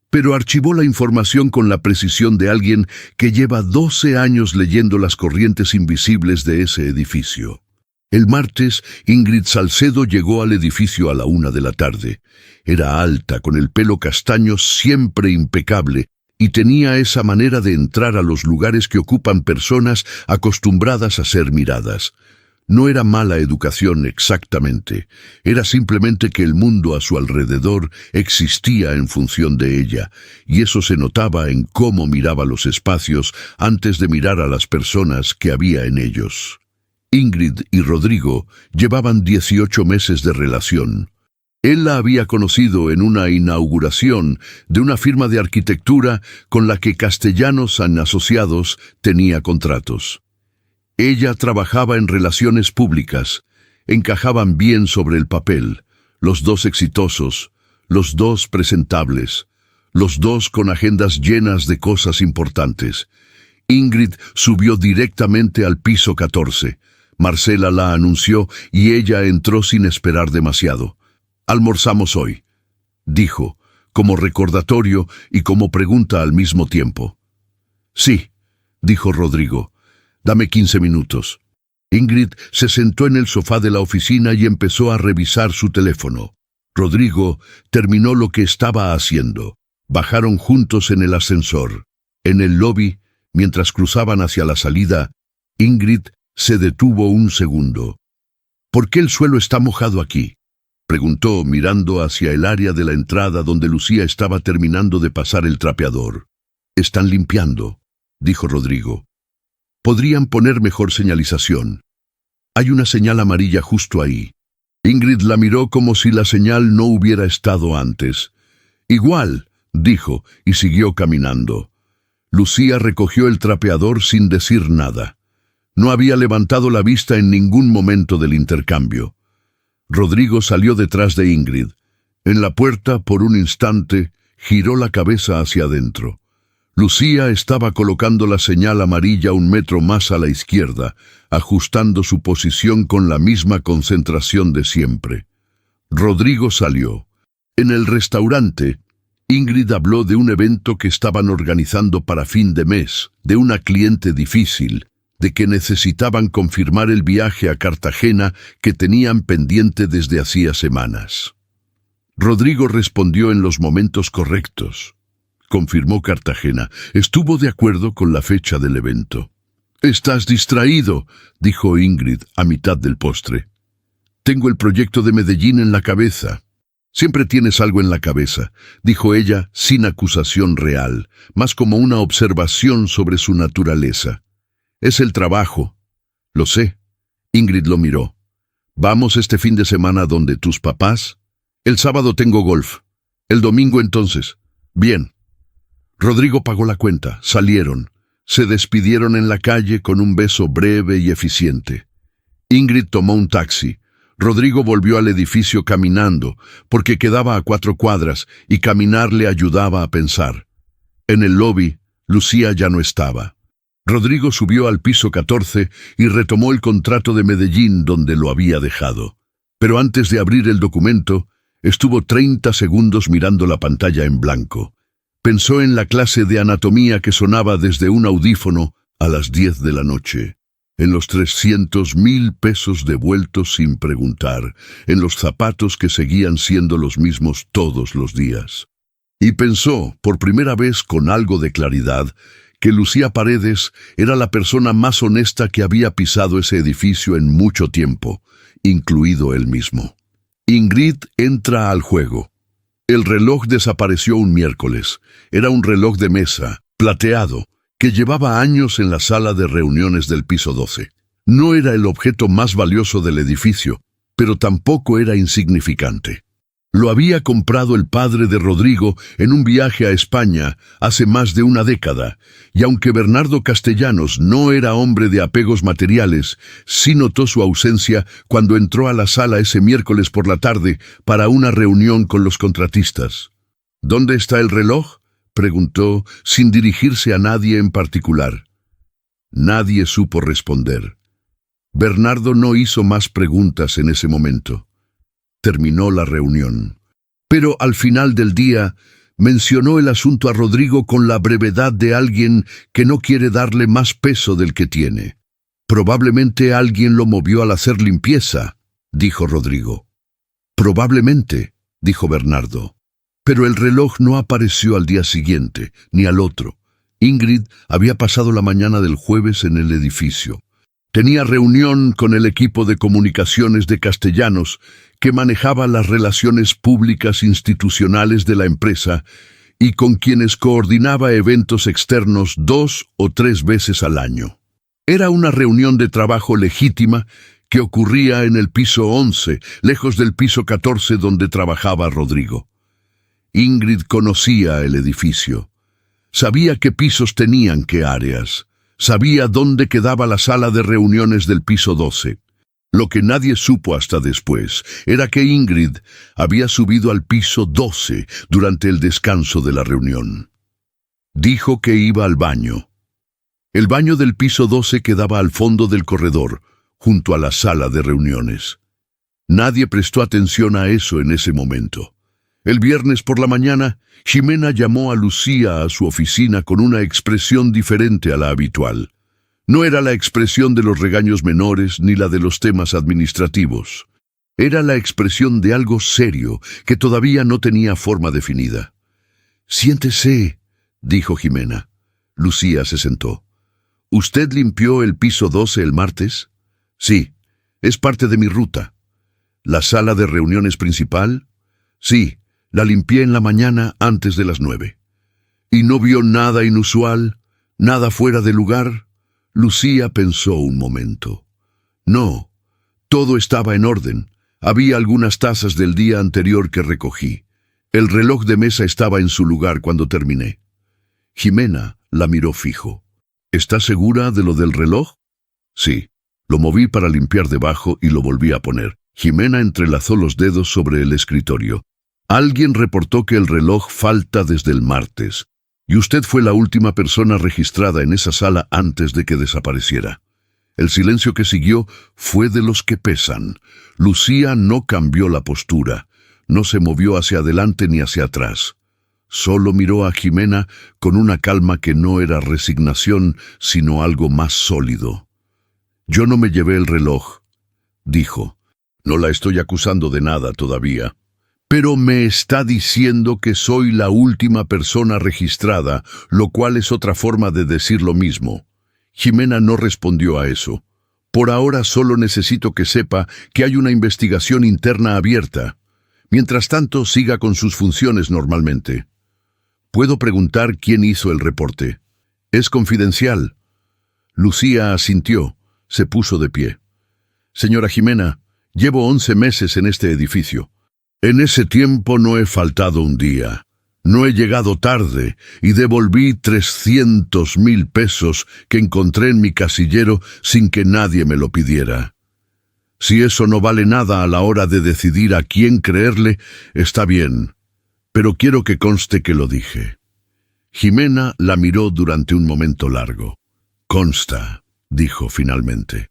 pero archivó la información con la precisión de alguien que lleva 12 años leyendo las corrientes invisibles de ese edificio. El martes, Ingrid Salcedo llegó al edificio a la 1 de la tarde. Era alta, con el pelo castaño siempre impecable, y tenía esa manera de entrar a los lugares que ocupan personas acostumbradas a ser miradas. No era mala educación exactamente, era simplemente que el mundo a su alrededor existía en función de ella, y eso se notaba en cómo miraba los espacios antes de mirar a las personas que había en ellos. Ingrid y Rodrigo llevaban 18 meses de relación. Él la había conocido en una inauguración de una firma de arquitectura con la que Castellanos & Asociados tenía contratos. Ella trabajaba en relaciones públicas. Encajaban bien sobre el papel, los dos exitosos, los dos presentables, los dos con agendas llenas de cosas importantes. Ingrid subió directamente al piso 14. Marcela la anunció y ella entró sin esperar demasiado. «Almorzamos hoy», dijo, como recordatorio y como pregunta al mismo tiempo. «Sí», dijo Rodrigo. «Dame 15 minutos». Ingrid se sentó en el sofá de la oficina y empezó a revisar su teléfono. Rodrigo terminó lo que estaba haciendo. Bajaron juntos en el ascensor. En el lobby, mientras cruzaban hacia la salida, Ingrid se detuvo un segundo. «¿Por qué el suelo está mojado aquí?», preguntó mirando hacia el área de la entrada donde Lucía estaba terminando de pasar el trapeador. «Están limpiando», dijo Rodrigo. «Podrían poner mejor señalización. Hay una señal amarilla justo ahí». Ingrid la miró como si la señal no hubiera estado antes. «Igual», dijo, y siguió caminando. Lucía recogió el trapeador sin decir nada. No había levantado la vista en ningún momento del intercambio. Rodrigo salió detrás de Ingrid. En la puerta, por un instante, giró la cabeza hacia adentro. Lucía estaba colocando la señal amarilla 1 metro más a la izquierda, ajustando su posición con la misma concentración de siempre. Rodrigo salió. En el restaurante, Ingrid habló de un evento que estaban organizando para fin de mes, de una cliente difícil, de que necesitaban confirmar el viaje a Cartagena que tenían pendiente desde hacía semanas. Rodrigo respondió en los momentos correctos. Confirmó Cartagena. Estuvo de acuerdo con la fecha del evento. «Estás distraído», dijo Ingrid a mitad del postre. «Tengo el proyecto de Medellín en la cabeza». «Siempre tienes algo en la cabeza», dijo ella sin acusación real, más como una observación sobre su naturaleza. «Es el trabajo». «Lo sé». Ingrid lo miró. «¿Vamos este fin de semana donde tus papás?» «El sábado tengo golf». «El domingo entonces». «Bien». Rodrigo pagó la cuenta, salieron. Se despidieron en la calle con un beso breve y eficiente. Ingrid tomó un taxi. Rodrigo volvió al edificio caminando, porque quedaba a 4 cuadras y caminar le ayudaba a pensar. En el lobby, Lucía ya no estaba. Rodrigo subió al piso 14 y retomó el contrato de Medellín donde lo había dejado. Pero antes de abrir el documento, estuvo 30 segundos mirando la pantalla en blanco. Pensó en la clase de anatomía que sonaba desde un audífono a las 10 de la noche. En los 300.000 pesos devueltos sin preguntar, en los zapatos que seguían siendo los mismos todos los días. Y pensó, por primera vez con algo de claridad, que Lucía Paredes era la persona más honesta que había pisado ese edificio en mucho tiempo, incluido él mismo. Ingrid entra al juego. El reloj desapareció un miércoles. Era un reloj de mesa, plateado, que llevaba años en la sala de reuniones del piso 12. No era el objeto más valioso del edificio, pero tampoco era insignificante. Lo había comprado el padre de Rodrigo en un viaje a España hace más de una década, y aunque Bernardo Castellanos no era hombre de apegos materiales, sí notó su ausencia cuando entró a la sala ese miércoles por la tarde para una reunión con los contratistas. ¿Dónde está el reloj?, preguntó, sin dirigirse a nadie en particular. Nadie supo responder. Bernardo no hizo más preguntas en ese momento. Terminó la reunión. Pero al final del día, mencionó el asunto a Rodrigo con la brevedad de alguien que no quiere darle más peso del que tiene. Probablemente alguien lo movió al hacer limpieza, dijo Rodrigo. Probablemente, dijo Bernardo. Pero el reloj no apareció al día siguiente, ni al otro. Ingrid había pasado la mañana del jueves en el edificio. Tenía reunión con el equipo de comunicaciones de Castellanos, que manejaba las relaciones públicas institucionales de la empresa y con quienes coordinaba eventos externos 2 o 3 veces al año. Era una reunión de trabajo legítima que ocurría en el piso 11, lejos del piso 14 donde trabajaba Rodrigo. Ingrid conocía el edificio. Sabía qué pisos tenían qué áreas. Sabía dónde quedaba la sala de reuniones del piso 12. Lo que nadie supo hasta después era que Ingrid había subido al piso 12 durante el descanso de la reunión. Dijo que iba al baño. El baño del piso 12 quedaba al fondo del corredor, junto a la sala de reuniones. Nadie prestó atención a eso en ese momento. El viernes por la mañana, Ximena llamó a Lucía a su oficina con una expresión diferente a la habitual. No era la expresión de los regaños menores ni la de los temas administrativos. Era la expresión de algo serio que todavía no tenía forma definida. «Siéntese», dijo Ximena. Lucía se sentó. «¿Usted limpió el piso 12 el martes?» «Sí, es parte de mi ruta». «¿La sala de reuniones principal?» «Sí, la limpié en la mañana antes de las 9». «¿Y no vio nada inusual? ¿Nada fuera de lugar?» Lucía pensó un momento. «No, todo estaba en orden. Había algunas tazas del día anterior que recogí. El reloj de mesa estaba en su lugar cuando terminé». Ximena la miró fijo. «¿Está segura de lo del reloj?» «Sí, lo moví para limpiar debajo y lo volví a poner». Ximena entrelazó los dedos sobre el escritorio. «Alguien reportó que el reloj falta desde el martes. Y usted fue la última persona registrada en esa sala antes de que desapareciera». El silencio que siguió fue de los que pesan. Lucía no cambió la postura, no se movió hacia adelante ni hacia atrás. Solo miró a Ximena con una calma que no era resignación, sino algo más sólido. «Yo no me llevé el reloj», dijo. «No la estoy acusando de nada todavía. Pero me está diciendo que soy la última persona registrada, lo cual es otra forma de decir lo mismo». Ximena no respondió a eso. «Por ahora solo necesito que sepa que hay una investigación interna abierta. Mientras tanto, siga con sus funciones normalmente». «¿Puedo preguntar quién hizo el reporte?» «Es confidencial». Lucía asintió, se puso de pie. «Señora Ximena, llevo 11 meses en este edificio. En ese tiempo no he faltado un día. No he llegado tarde y devolví 300,000 pesos que encontré en mi casillero sin que nadie me lo pidiera. Si eso no vale nada a la hora de decidir a quién creerle, está bien, pero quiero que conste que lo dije. Jimena la miró durante un momento largo. «Consta», dijo finalmente.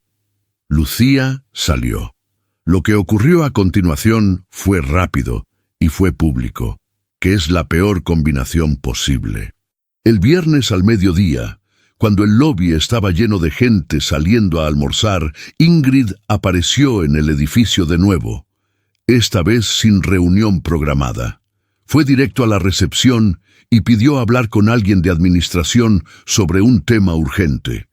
Lucía salió. Lo que ocurrió a continuación fue rápido y fue público, que es la peor combinación posible. El viernes al mediodía, cuando el lobby estaba lleno de gente saliendo a almorzar, Ingrid apareció en el edificio de nuevo, esta vez sin reunión programada. Fue directo a la recepción y pidió hablar con alguien de administración sobre un tema urgente.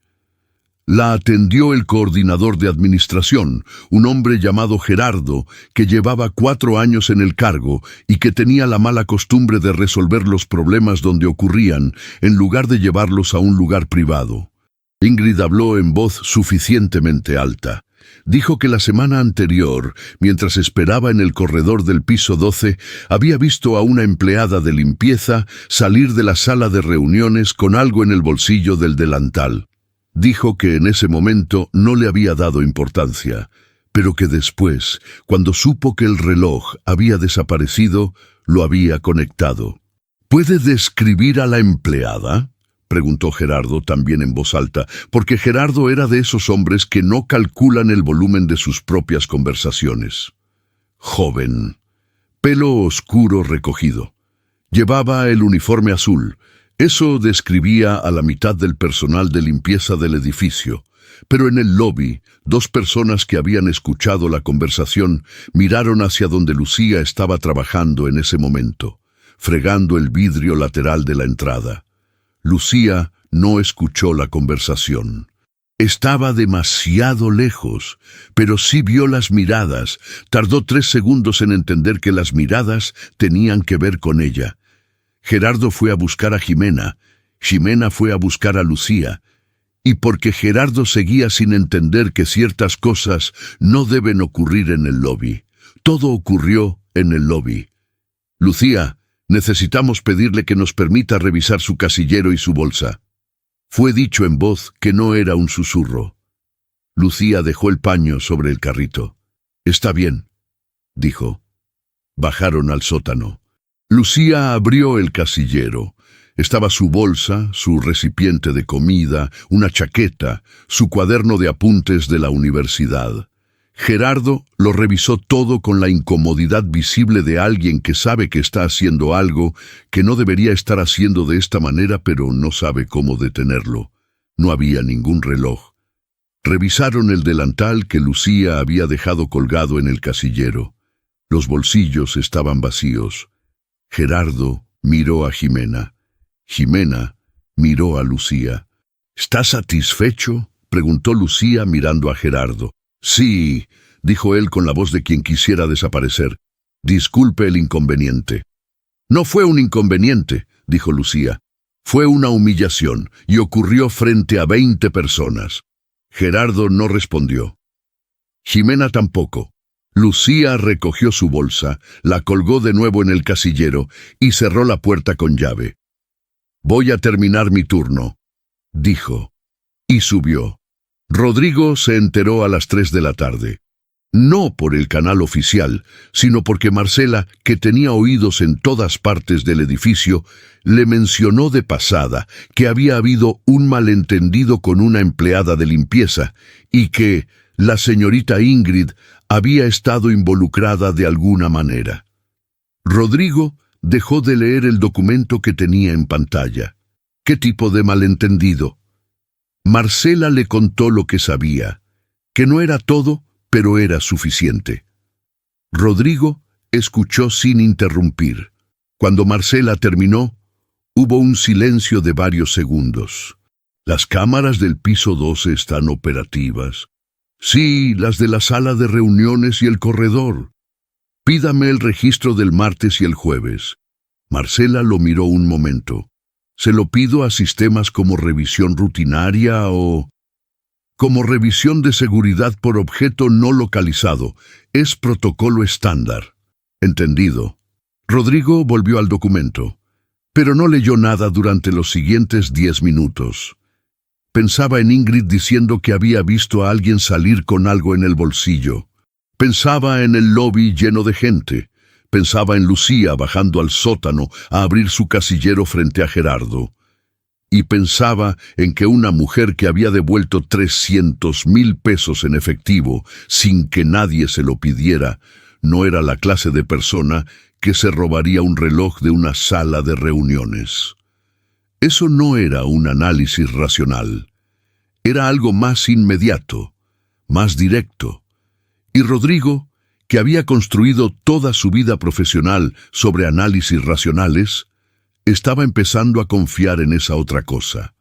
La atendió el coordinador de administración, un hombre llamado Gerardo, que llevaba 4 años en el cargo y que tenía la mala costumbre de resolver los problemas donde ocurrían, en lugar de llevarlos a un lugar privado. Ingrid habló en voz suficientemente alta. Dijo que la semana anterior, mientras esperaba en el corredor del piso 12, había visto a una empleada de limpieza salir de la sala de reuniones con algo en el bolsillo del delantal. Dijo que en ese momento no le había dado importancia, pero que después, cuando supo que el reloj había desaparecido, lo había conectado. ¿Puede describir a la empleada?, preguntó Gerardo también en voz alta, porque Gerardo era de esos hombres que no calculan el volumen de sus propias conversaciones. Joven, pelo oscuro recogido. Llevaba el uniforme azul. Eso describía a la mitad del personal de limpieza del edificio, pero en el lobby, 2 personas que habían escuchado la conversación miraron hacia donde Lucía estaba trabajando en ese momento, fregando el vidrio lateral de la entrada. Lucía no escuchó la conversación. Estaba demasiado lejos, pero sí vio las miradas. Tardó 3 segundos en entender que las miradas tenían que ver con ella. Gerardo fue a buscar a Jimena, Jimena fue a buscar a Lucía, y porque Gerardo seguía sin entender que ciertas cosas no deben ocurrir en el lobby. Todo ocurrió en el lobby. Lucía, necesitamos pedirle que nos permita revisar su casillero y su bolsa. Fue dicho en voz que no era un susurro. Lucía dejó el paño sobre el carrito. «Está bien», dijo. Bajaron al sótano. Lucía abrió el casillero. Estaba su bolsa, su recipiente de comida, una chaqueta, su cuaderno de apuntes de la universidad. Gerardo lo revisó todo con la incomodidad visible de alguien que sabe que está haciendo algo que no debería estar haciendo de esta manera, pero no sabe cómo detenerlo. No había ningún reloj. Revisaron el delantal que Lucía había dejado colgado en el casillero. Los bolsillos estaban vacíos. Gerardo miró a Jimena. Jimena miró a Lucía. «¿Estás satisfecho?», preguntó Lucía mirando a Gerardo. «Sí», dijo él con la voz de quien quisiera desaparecer. «Disculpe el inconveniente». «No fue un inconveniente», dijo Lucía. «Fue una humillación y ocurrió frente a 20 personas». Gerardo no respondió. Jimena tampoco. Lucía recogió su bolsa, la colgó de nuevo en el casillero y cerró la puerta con llave. «Voy a terminar mi turno», dijo, y subió. Rodrigo se enteró a las 3 de la tarde. No por el canal oficial, sino porque Marcela, que tenía oídos en todas partes del edificio, le mencionó de pasada que había habido un malentendido con una empleada de limpieza y que la señorita Ingrid había estado involucrada de alguna manera. Rodrigo dejó de leer el documento que tenía en pantalla. ¿Qué tipo de malentendido? Marcela le contó lo que sabía, que no era todo, pero era suficiente. Rodrigo escuchó sin interrumpir. Cuando Marcela terminó, hubo un silencio de varios segundos. «Las cámaras del piso 12 están operativas». «Sí, las de la sala de reuniones y el corredor». «Pídame el registro del martes y el jueves». Marcela lo miró un momento. «¿Se lo pido a sistemas como revisión rutinaria o...?» «Como revisión de seguridad por objeto no localizado. Es protocolo estándar». «Entendido». Rodrigo volvió al documento. Pero no leyó nada durante los siguientes 10 minutos. Pensaba en Ingrid diciendo que había visto a alguien salir con algo en el bolsillo. Pensaba en el lobby lleno de gente. Pensaba en Lucía bajando al sótano a abrir su casillero frente a Gerardo. Y pensaba en que una mujer que había devuelto 300,000 pesos en efectivo sin que nadie se lo pidiera, no era la clase de persona que se robaría un reloj de una sala de reuniones. Eso no era un análisis racional. Era algo más inmediato, más directo. Y Rodrigo, que había construido toda su vida profesional sobre análisis racionales, estaba empezando a confiar en esa otra cosa.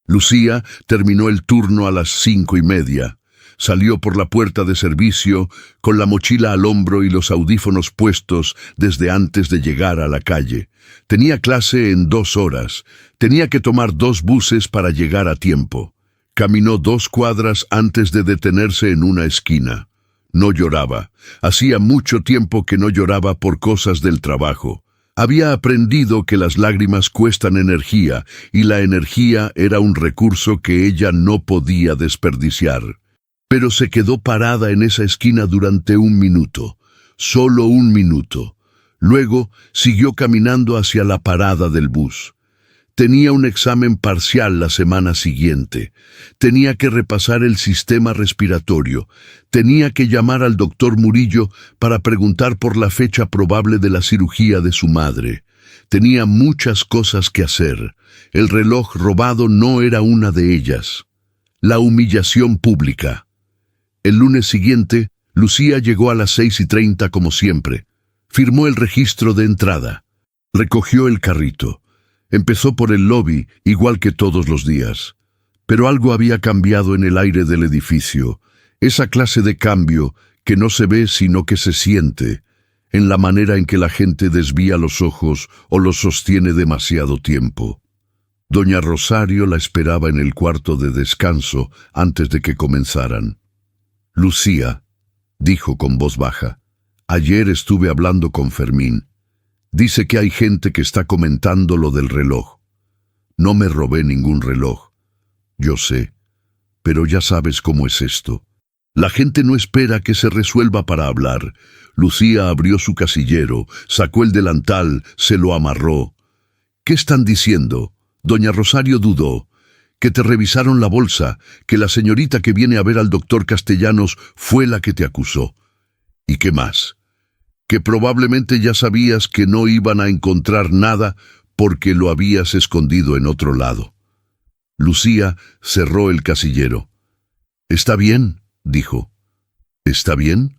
Lucía terminó el turno a las 5:30. Salió por la puerta de servicio con la mochila al hombro y los audífonos puestos desde antes de llegar a la calle. Tenía clase en 2 horas. Tenía que tomar 2 buses para llegar a tiempo. Caminó 2 cuadras antes de detenerse en una esquina. No lloraba. Hacía mucho tiempo que no lloraba por cosas del trabajo. Había aprendido que las lágrimas cuestan energía y la energía era un recurso que ella no podía desperdiciar. Pero se quedó parada en esa esquina durante 1 minuto, solo 1 minuto. Luego siguió caminando hacia la parada del bus. Tenía un examen parcial la semana siguiente. Tenía que repasar el sistema respiratorio. Tenía que llamar al doctor Murillo para preguntar por la fecha probable de la cirugía de su madre. Tenía muchas cosas que hacer. El reloj robado no era una de ellas. La humillación pública. El lunes siguiente, Lucía llegó a las 6:30 como siempre. Firmó el registro de entrada. Recogió el carrito. Empezó por el lobby, igual que todos los días. Pero algo había cambiado en el aire del edificio. Esa clase de cambio que no se ve sino que se siente, en la manera en que la gente desvía los ojos o los sostiene demasiado tiempo. Doña Rosario la esperaba en el cuarto de descanso antes de que comenzaran. «Lucía», dijo con voz baja, «ayer estuve hablando con Fermín. Dice que hay gente que está comentando lo del reloj. No me robé ningún reloj. Yo sé, pero ya sabes cómo es esto. La gente no espera que se resuelva para hablar». Lucía abrió su casillero, sacó el delantal, se lo amarró. «¿Qué están diciendo?» Doña Rosario dudó. «Que te revisaron la bolsa, que la señorita que viene a ver al doctor Castellanos fue la que te acusó. ¿Y qué más? Que probablemente ya sabías que no iban a encontrar nada porque lo habías escondido en otro lado». Lucía cerró el casillero. «Está bien», dijo. «¿Está bien?»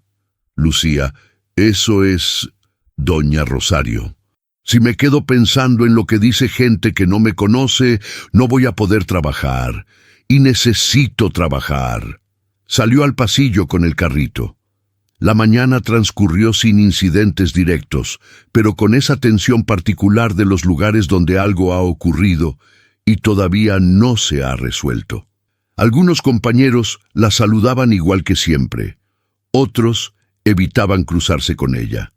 Lucía, «Eso es, doña Rosario. Si me quedo pensando en lo que dice gente que no me conoce, no voy a poder trabajar. Y necesito trabajar». Salió al pasillo con el carrito. La mañana transcurrió sin incidentes directos, pero con esa tensión particular de los lugares donde algo ha ocurrido y todavía no se ha resuelto. Algunos compañeros la saludaban igual que siempre. Otros evitaban cruzarse con ella.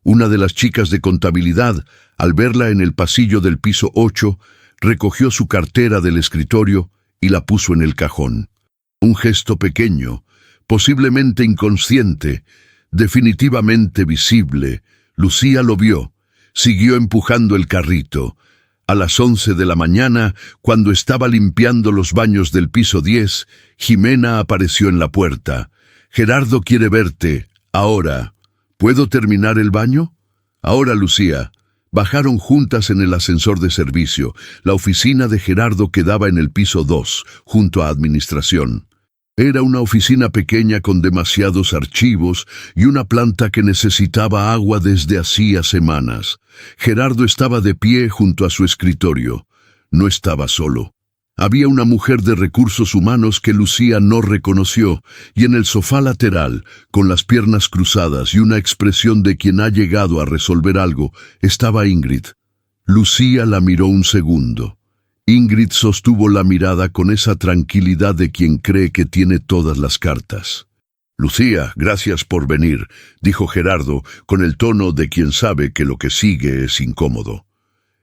Una de las chicas de contabilidad, al verla en el pasillo del piso 8, recogió su cartera del escritorio y la puso en el cajón. Un gesto pequeño, posiblemente inconsciente, definitivamente visible. Lucía lo vio. Siguió empujando el carrito. A las 11 de la mañana, cuando estaba limpiando los baños del piso 10, Jimena apareció en la puerta. «Gerardo quiere verte. Ahora. ¿Puedo terminar el baño?» «Ahora, Lucía». Bajaron juntas en el ascensor de servicio. La oficina de Gerardo quedaba en el piso 2, junto a administración. Era una oficina pequeña con demasiados archivos y una planta que necesitaba agua desde hacía semanas. Gerardo estaba de pie junto a su escritorio. No estaba solo. Había una mujer de recursos humanos que Lucía no reconoció, y en el sofá lateral, con las piernas cruzadas y una expresión de quien ha llegado a resolver algo, estaba Ingrid. Lucía la miró un segundo. Ingrid sostuvo la mirada con esa tranquilidad de quien cree que tiene todas las cartas. «Lucía, gracias por venir», dijo Gerardo, con el tono de quien sabe que lo que sigue es incómodo.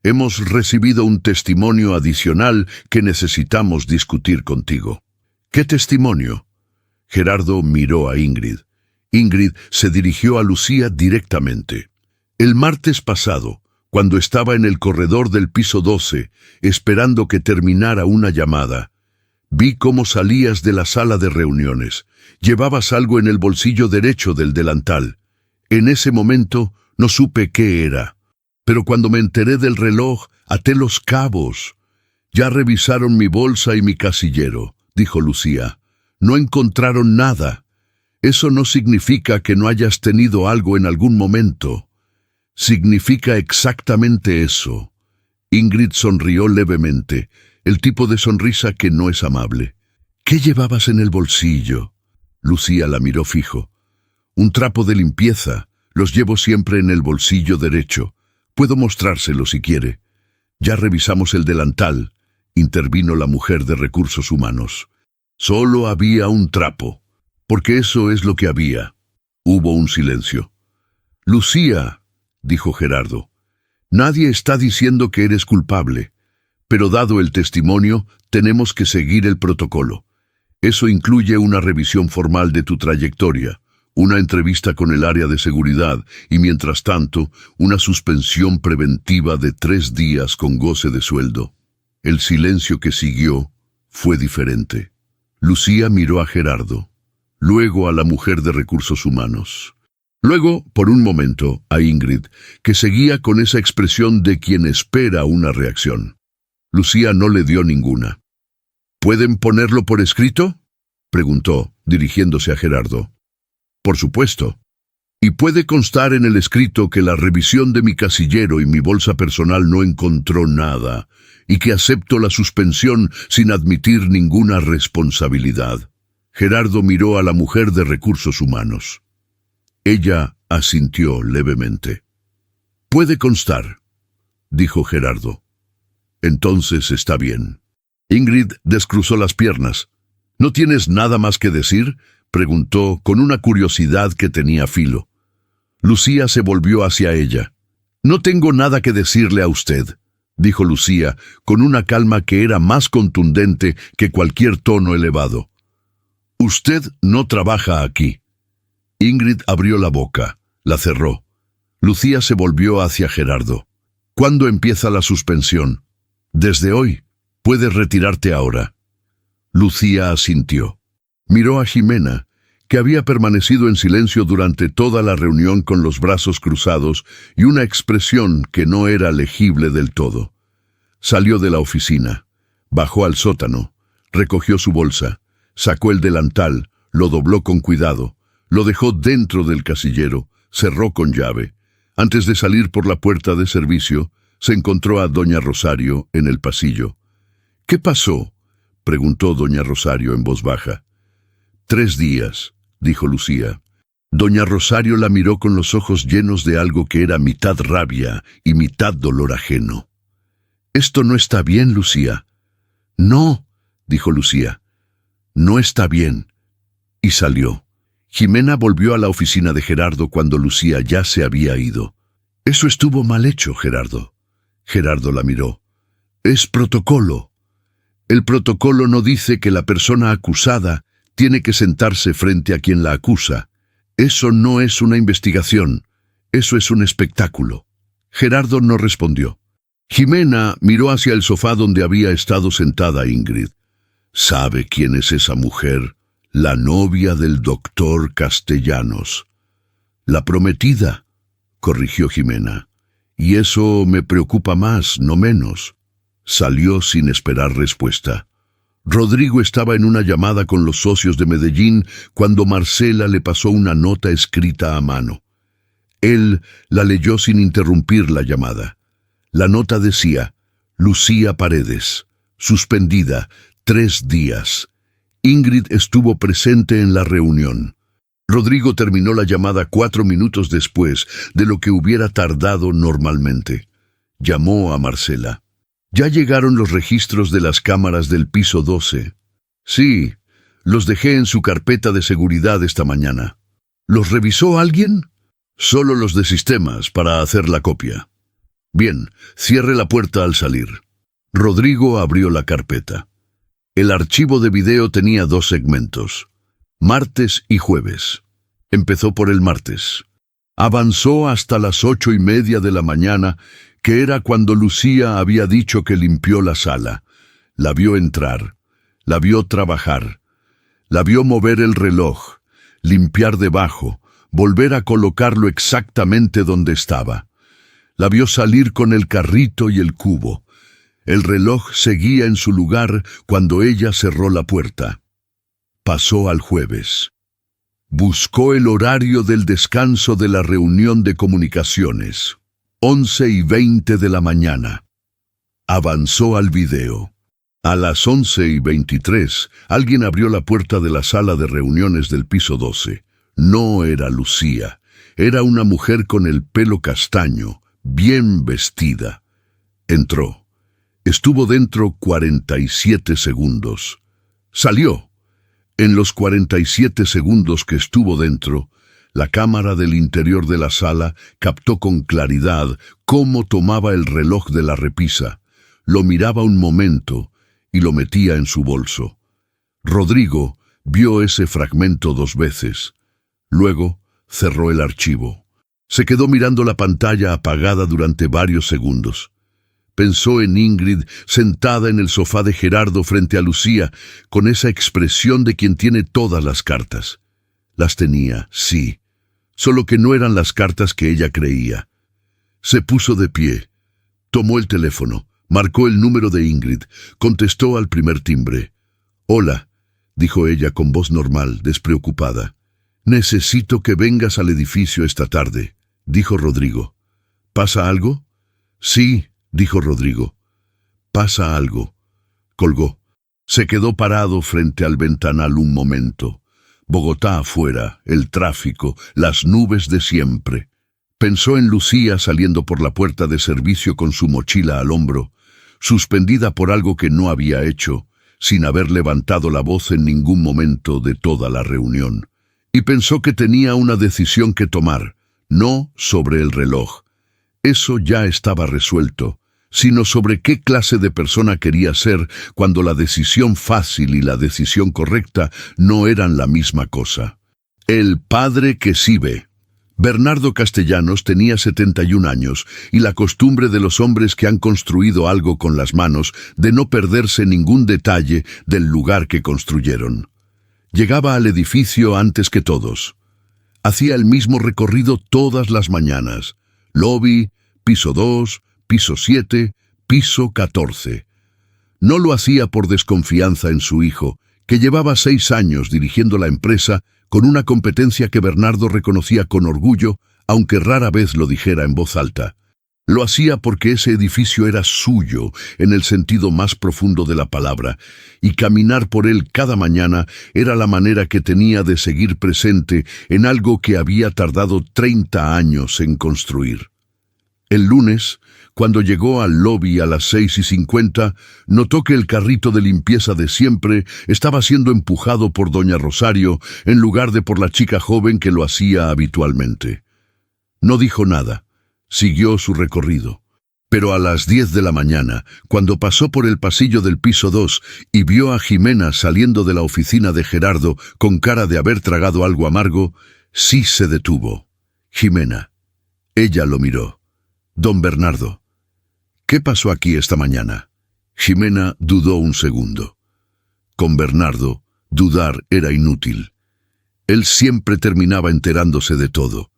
Hemos recibido un testimonio adicional que necesitamos discutir contigo. ¿Qué testimonio? Gerardo miró a Ingrid. Ingrid se dirigió a Lucía directamente. El martes pasado, cuando estaba en el corredor del piso 12, esperando que terminara una llamada, vi cómo salías de la sala de reuniones. Llevabas algo en el bolsillo derecho del delantal. En ese momento no supe qué era, pero cuando me enteré del reloj, até los cabos. Ya revisaron mi bolsa y mi casillero, dijo Lucía. No encontraron nada. Eso no significa que no hayas tenido algo en algún momento. Significa exactamente eso. Ingrid sonrió levemente, el tipo de sonrisa que no es amable. ¿Qué llevabas en el bolsillo? Lucía la miró fijo. Un trapo de limpieza. Los llevo siempre en el bolsillo derecho. Puedo mostrárselo si quiere. Ya revisamos el delantal, intervino la mujer de recursos humanos. Solo había un trapo, porque eso es lo que había. Hubo un silencio. Lucía, dijo Gerardo, nadie está diciendo que eres culpable, pero dado el testimonio, tenemos que seguir el protocolo. Eso incluye una revisión formal de tu trayectoria, una entrevista con el área de seguridad y, mientras tanto, una suspensión preventiva de 3 días con goce de sueldo. El silencio que siguió fue diferente. Lucía miró a Gerardo, luego a la mujer de recursos humanos. Luego, por un momento, a Ingrid, que seguía con esa expresión de quien espera una reacción. Lucía no le dio ninguna. ¿Pueden ponerlo por escrito?, preguntó, dirigiéndose a Gerardo. Por supuesto. Y puede constar en el escrito que la revisión de mi casillero y mi bolsa personal no encontró nada, y que acepto la suspensión sin admitir ninguna responsabilidad. Gerardo miró a la mujer de recursos humanos. Ella asintió levemente. Puede constar, dijo Gerardo. Entonces está bien. Ingrid descruzó las piernas. ¿No tienes nada más que decir?, preguntó con una curiosidad que tenía filo. Lucía se volvió hacia ella. No tengo nada que decirle a usted, dijo Lucía, con una calma que era más contundente que cualquier tono elevado. Usted no trabaja aquí. Ingrid abrió la boca, la cerró. Lucía se volvió hacia Gerardo. ¿Cuándo empieza la suspensión? Desde hoy. Puedes retirarte ahora. Lucía asintió. Miró a Ximena, que había permanecido en silencio durante toda la reunión con los brazos cruzados y una expresión que no era legible del todo. Salió de la oficina, bajó al sótano, recogió su bolsa, sacó el delantal, lo dobló con cuidado, lo dejó dentro del casillero, cerró con llave. Antes de salir por la puerta de servicio, se encontró a doña Rosario en el pasillo. ¿Qué pasó?, preguntó doña Rosario en voz baja. 3 días, dijo Lucía. Doña Rosario la miró con los ojos llenos de algo que era mitad rabia y mitad dolor ajeno. «Esto no está bien, Lucía». «No», dijo Lucía. «No está bien». Y salió. Ximena volvió a la oficina de Gerardo cuando Lucía ya se había ido. «Eso estuvo mal hecho, Gerardo». Gerardo la miró. «Es protocolo. El protocolo no dice que la persona acusada tiene que sentarse frente a quien la acusa. Eso no es una investigación. Eso es un espectáculo». Gerardo no respondió. Ximena miró hacia el sofá donde había estado sentada Ingrid. ¿Sabe quién es esa mujer? La novia del doctor Castellanos. La prometida, corrigió Ximena. Y eso me preocupa más, no menos. Salió sin esperar respuesta. Rodrigo estaba en una llamada con los socios de Medellín cuando Marcela le pasó una nota escrita a mano. Él la leyó sin interrumpir la llamada. La nota decía: Lucía Paredes, suspendida, 3 días. Ingrid estuvo presente en la reunión. Rodrigo terminó la llamada 4 minutos después de lo que hubiera tardado normalmente. Llamó a Marcela. «¿Ya llegaron los registros de las cámaras del piso 12? «Sí, los dejé en su carpeta de seguridad esta mañana». «¿Los revisó alguien?» «Solo los de sistemas para hacer la copia». Bien, cierre la puerta al salir. Rodrigo abrió la carpeta. El archivo de video tenía 2 segmentos, martes y jueves. Empezó por el martes. Avanzó hasta las 8:30 de la mañana, que era cuando Lucía había dicho que limpió la sala. La vio entrar, la vio trabajar, la vio mover el reloj, limpiar debajo, volver a colocarlo exactamente donde estaba. La vio salir con el carrito y el cubo. El reloj seguía en su lugar cuando ella cerró la puerta. Pasó al jueves. Buscó el horario del descanso de la reunión de comunicaciones. 11:20 de la mañana. Avanzó al video. A las 11:23, alguien abrió la puerta de la sala de reuniones del piso 12. No era Lucía. Era una mujer con el pelo castaño, bien vestida. Entró. Estuvo dentro 47 segundos. Salió. En los 47 segundos que estuvo dentro, la cámara del interior de la sala captó con claridad cómo tomaba el reloj de la repisa, lo miraba un momento y lo metía en su bolso. Rodrigo vio ese fragmento 2 veces. Luego cerró el archivo. Se quedó mirando la pantalla apagada durante varios segundos. Pensó en Ingrid sentada en el sofá de Gerardo frente a Lucía, con esa expresión de quien tiene todas las cartas. Las tenía, sí, solo que no eran las cartas que ella creía. Se puso de pie, tomó el teléfono, marcó el número de Ingrid, contestó al primer timbre. «Hola», dijo ella con voz normal, despreocupada. «Necesito que vengas al edificio esta tarde», dijo Rodrigo. «¿Pasa algo?» «Sí», dijo Rodrigo. «Pasa algo». Colgó. Se quedó parado frente al ventanal un momento. Bogotá afuera, el tráfico, las nubes de siempre. Pensó en Lucía saliendo por la puerta de servicio con su mochila al hombro, suspendida por algo que no había hecho, sin haber levantado la voz en ningún momento de toda la reunión. Y pensó que tenía una decisión que tomar, no sobre el reloj. Eso ya estaba resuelto, sino sobre qué clase de persona quería ser cuando la decisión fácil y la decisión correcta no eran la misma cosa. El padre que sí ve. Bernardo Castellanos tenía 71 años y la costumbre de los hombres que han construido algo con las manos de no perderse ningún detalle del lugar que construyeron. Llegaba al edificio antes que todos. Hacía el mismo recorrido todas las mañanas. Lobby, piso 2, piso 7, piso 14. No lo hacía por desconfianza en su hijo, que llevaba 6 años dirigiendo la empresa con una competencia que Bernardo reconocía con orgullo, aunque rara vez lo dijera en voz alta. Lo hacía porque ese edificio era suyo, en el sentido más profundo de la palabra, y caminar por él cada mañana era la manera que tenía de seguir presente en algo que había tardado 30 años en construir. El lunes, cuando llegó al lobby a las 6:50, notó que el carrito de limpieza de siempre estaba siendo empujado por doña Rosario en lugar de por la chica joven que lo hacía habitualmente. No dijo nada, siguió su recorrido. Pero a las 10 de la mañana, cuando pasó por el pasillo del piso 2 y vio a Jimena saliendo de la oficina de Gerardo con cara de haber tragado algo amargo, sí se detuvo. Jimena. Ella lo miró. «Don Bernardo, ¿qué pasó aquí esta mañana?» Jimena dudó un segundo. Con Bernardo, dudar era inútil. Él siempre terminaba enterándose de todo,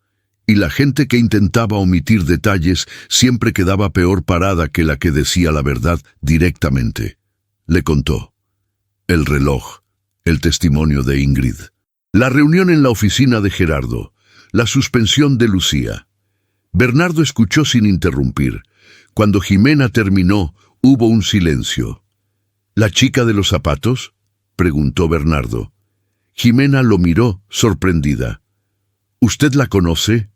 y la gente que intentaba omitir detalles siempre quedaba peor parada que la que decía la verdad directamente. Le contó. El reloj, el testimonio de Ingrid, la reunión en la oficina de Gerardo, la suspensión de Lucía. Bernardo escuchó sin interrumpir. Cuando Jimena terminó, hubo un silencio. «¿La chica de los zapatos?», preguntó Bernardo. Jimena lo miró, sorprendida. «¿Usted la conoce?»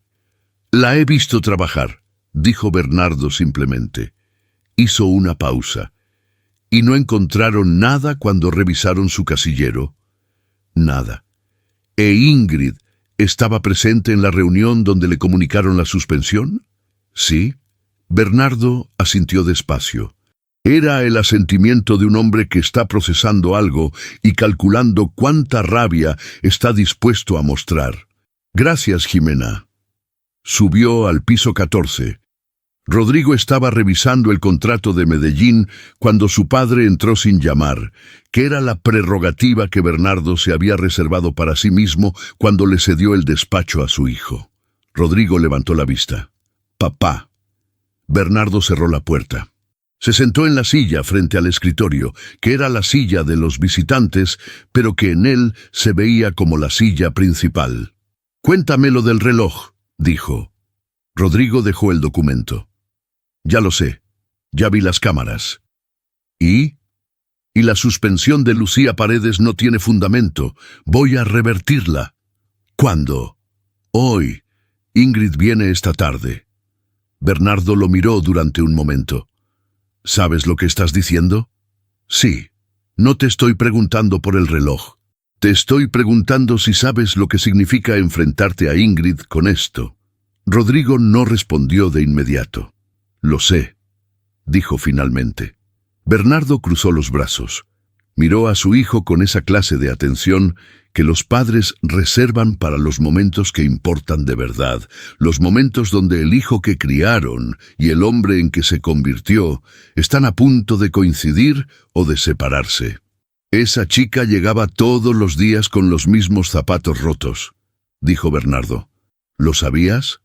«La he visto trabajar», dijo Bernardo simplemente. Hizo una pausa. «¿Y no encontraron nada cuando revisaron su casillero?» «Nada». «¿E Ingrid estaba presente en la reunión donde le comunicaron la suspensión?» «Sí». Bernardo asintió despacio. Era el asentimiento de un hombre que está procesando algo y calculando cuánta rabia está dispuesto a mostrar. Gracias, Jimena. Subió al piso 14. Rodrigo estaba revisando el contrato de Medellín cuando su padre entró sin llamar, que era la prerrogativa que Bernardo se había reservado para sí mismo cuando le cedió el despacho a su hijo. Rodrigo levantó la vista. «Papá». Bernardo cerró la puerta. Se sentó en la silla frente al escritorio, que era la silla de los visitantes, pero que en él se veía como la silla principal. «Cuéntame lo del reloj», dijo. Rodrigo dejó el documento. «Ya lo sé. Ya vi las cámaras». ¿Y? «Y la suspensión de Lucía Paredes no tiene fundamento. Voy a revertirla». «¿Cuándo?» «Hoy. Ingrid viene esta tarde». Bernardo lo miró durante un momento. «¿Sabes lo que estás diciendo?» «Sí. No te estoy preguntando por el reloj. Te estoy preguntando si sabes lo que significa enfrentarte a Ingrid con esto». Rodrigo no respondió de inmediato. «Lo sé», dijo finalmente. Bernardo cruzó los brazos. Miró a su hijo con esa clase de atención que los padres reservan para los momentos que importan de verdad, los momentos donde el hijo que criaron y el hombre en que se convirtió están a punto de coincidir o de separarse. «Esa chica llegaba todos los días con los mismos zapatos rotos», dijo Bernardo. «¿Lo sabías?»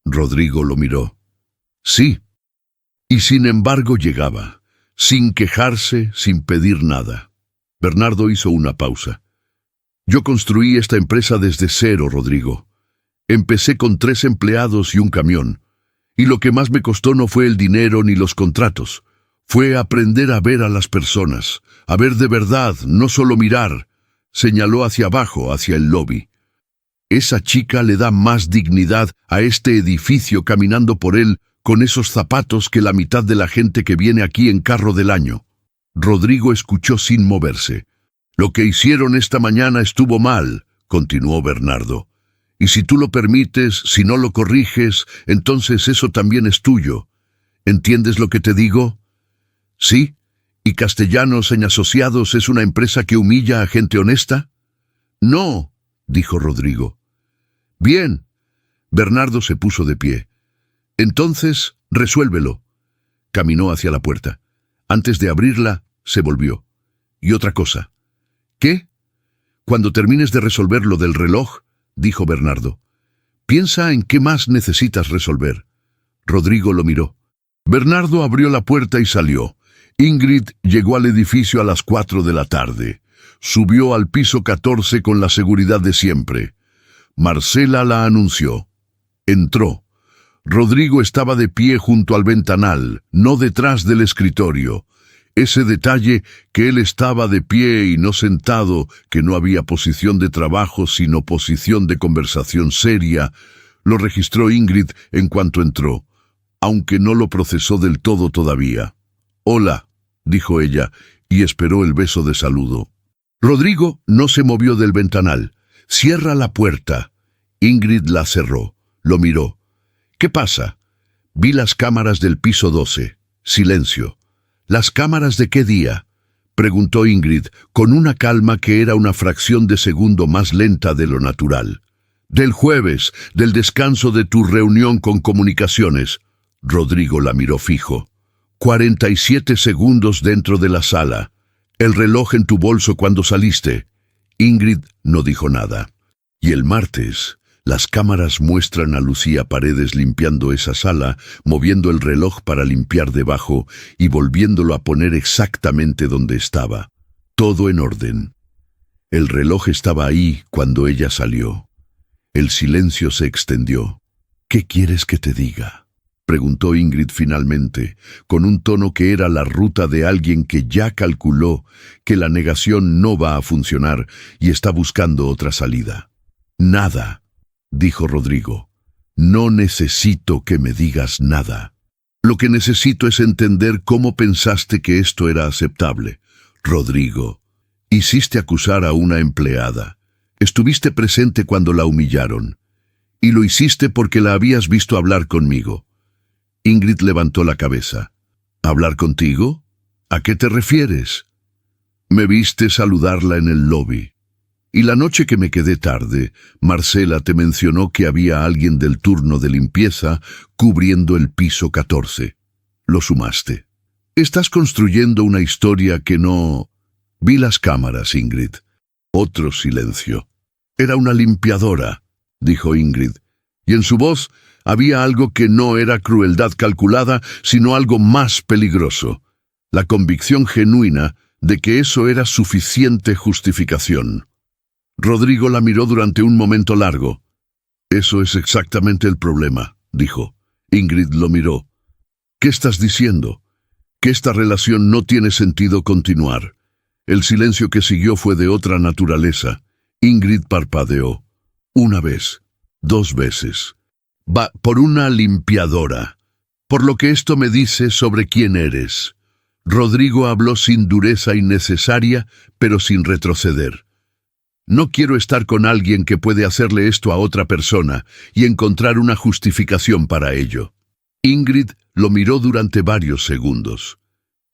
Rodrigo lo miró. «Sí». Y sin embargo llegaba, sin quejarse, sin pedir nada. Bernardo hizo una pausa. «Yo construí esta empresa desde cero, Rodrigo. Empecé con 3 empleados y un camión. Y lo que más me costó no fue el dinero ni los contratos. Fue aprender a ver a las personas, a ver de verdad, no solo mirar». Señaló hacia abajo, hacia el lobby. «Esa chica le da más dignidad a este edificio caminando por él con esos zapatos que la mitad de la gente que viene aquí en carro del año». Rodrigo escuchó sin moverse. «Lo que hicieron esta mañana estuvo mal», continuó Bernardo. «Y si tú lo permites, si no lo corriges, entonces eso también es tuyo. ¿Entiendes lo que te digo?» «Sí. ¿Y Castellanos en Asociados es una empresa que humilla a gente honesta?» «No», dijo Rodrigo. «Bien». Bernardo se puso de pie. «Entonces, resuélvelo». Caminó hacia la puerta. Antes de abrirla, se volvió. «Y otra cosa». «¿Qué?» «Cuando termines de resolver lo del reloj», dijo Bernardo, «piensa en qué más necesitas resolver». Rodrigo lo miró. Bernardo abrió la puerta y salió. Ingrid llegó al edificio a las 4 de la tarde. Subió al piso 14 con la seguridad de siempre. Marcela la anunció. Entró. Rodrigo estaba de pie junto al ventanal, no detrás del escritorio. Ese detalle, que él estaba de pie y no sentado, que no había posición de trabajo sino posición de conversación seria, lo registró Ingrid en cuanto entró, aunque no lo procesó del todo todavía. «Hola», dijo ella, y esperó el beso de saludo. Rodrigo no se movió del ventanal. «Cierra la puerta». Ingrid la cerró. Lo miró. «¿Qué pasa?» «Vi las cámaras del piso 12. Silencio». «¿Las cámaras de qué día?» preguntó Ingrid, con una calma que era una fracción de segundo más lenta de lo natural. «Del jueves, del descanso de tu reunión con comunicaciones». Rodrigo la miró fijo. 47 segundos dentro de la sala. «El reloj en tu bolso cuando saliste». Ingrid no dijo nada. «Y el martes, las cámaras muestran a Lucía Paredes limpiando esa sala, moviendo el reloj para limpiar debajo y volviéndolo a poner exactamente donde estaba. Todo en orden. El reloj estaba ahí cuando ella salió». El silencio se extendió. «¿Qué quieres que te diga?», preguntó Ingrid finalmente, con un tono que era la ruta de alguien que ya calculó que la negación no va a funcionar y está buscando otra salida. «Nada», dijo Rodrigo. «No necesito que me digas nada. Lo que necesito es entender cómo pensaste que esto era aceptable». «Rodrigo, hiciste acusar a una empleada. Estuviste presente cuando la humillaron. Y lo hiciste porque la habías visto hablar conmigo. Ingrid levantó la cabeza. ¿Hablar contigo? ¿A qué te refieres? Me viste saludarla en el lobby. Y la noche que me quedé tarde, Marcela te mencionó que había alguien del turno de limpieza cubriendo el piso 14. Lo sumaste. Estás construyendo una historia que no... Vi las cámaras, Ingrid. Otro silencio. Era una limpiadora, dijo Ingrid, y en su voz había algo que no era crueldad calculada, sino algo más peligroso, la convicción genuina de que eso era suficiente justificación. Rodrigo la miró durante un momento largo. Eso es exactamente el problema, dijo. Ingrid lo miró. ¿Qué estás diciendo? Que esta relación no tiene sentido continuar. El silencio que siguió fue de otra naturaleza. Ingrid parpadeó. Una vez, 2 veces. Va por una limpiadora. Por lo que esto me dice sobre quién eres. Rodrigo habló sin dureza innecesaria, pero sin retroceder. No quiero estar con alguien que puede hacerle esto a otra persona y encontrar una justificación para ello. Ingrid lo miró durante varios segundos.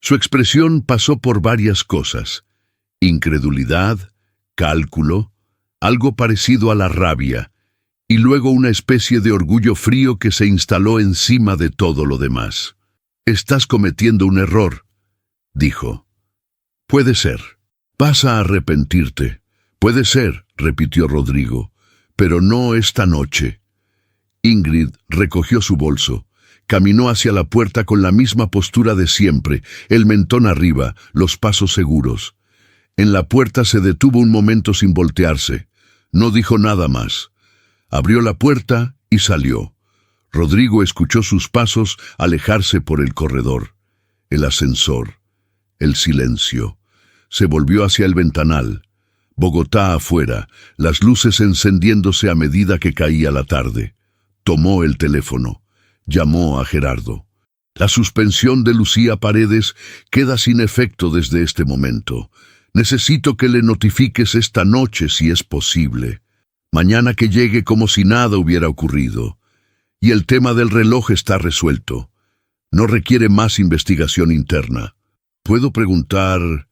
Su expresión pasó por varias cosas. Incredulidad, cálculo, algo parecido a la rabia, y luego una especie de orgullo frío que se instaló encima de todo lo demás. Estás cometiendo un error, dijo. Puede ser. Vas a arrepentirte. Puede ser, repitió Rodrigo, pero no esta noche. Ingrid recogió su bolso. Caminó hacia la puerta con la misma postura de siempre, el mentón arriba, los pasos seguros. En la puerta se detuvo un momento sin voltearse. No dijo nada más. Abrió la puerta y salió. Rodrigo escuchó sus pasos alejarse por el corredor. El ascensor. El silencio. Se volvió hacia el ventanal. Bogotá afuera, las luces encendiéndose a medida que caía la tarde. Tomó el teléfono. Llamó a Gerardo. La suspensión de Lucía Paredes queda sin efecto desde este momento. Necesito que le notifiques esta noche si es posible. Mañana que llegue como si nada hubiera ocurrido. Y el tema del reloj está resuelto. No requiere más investigación interna. ¿Puedo preguntar?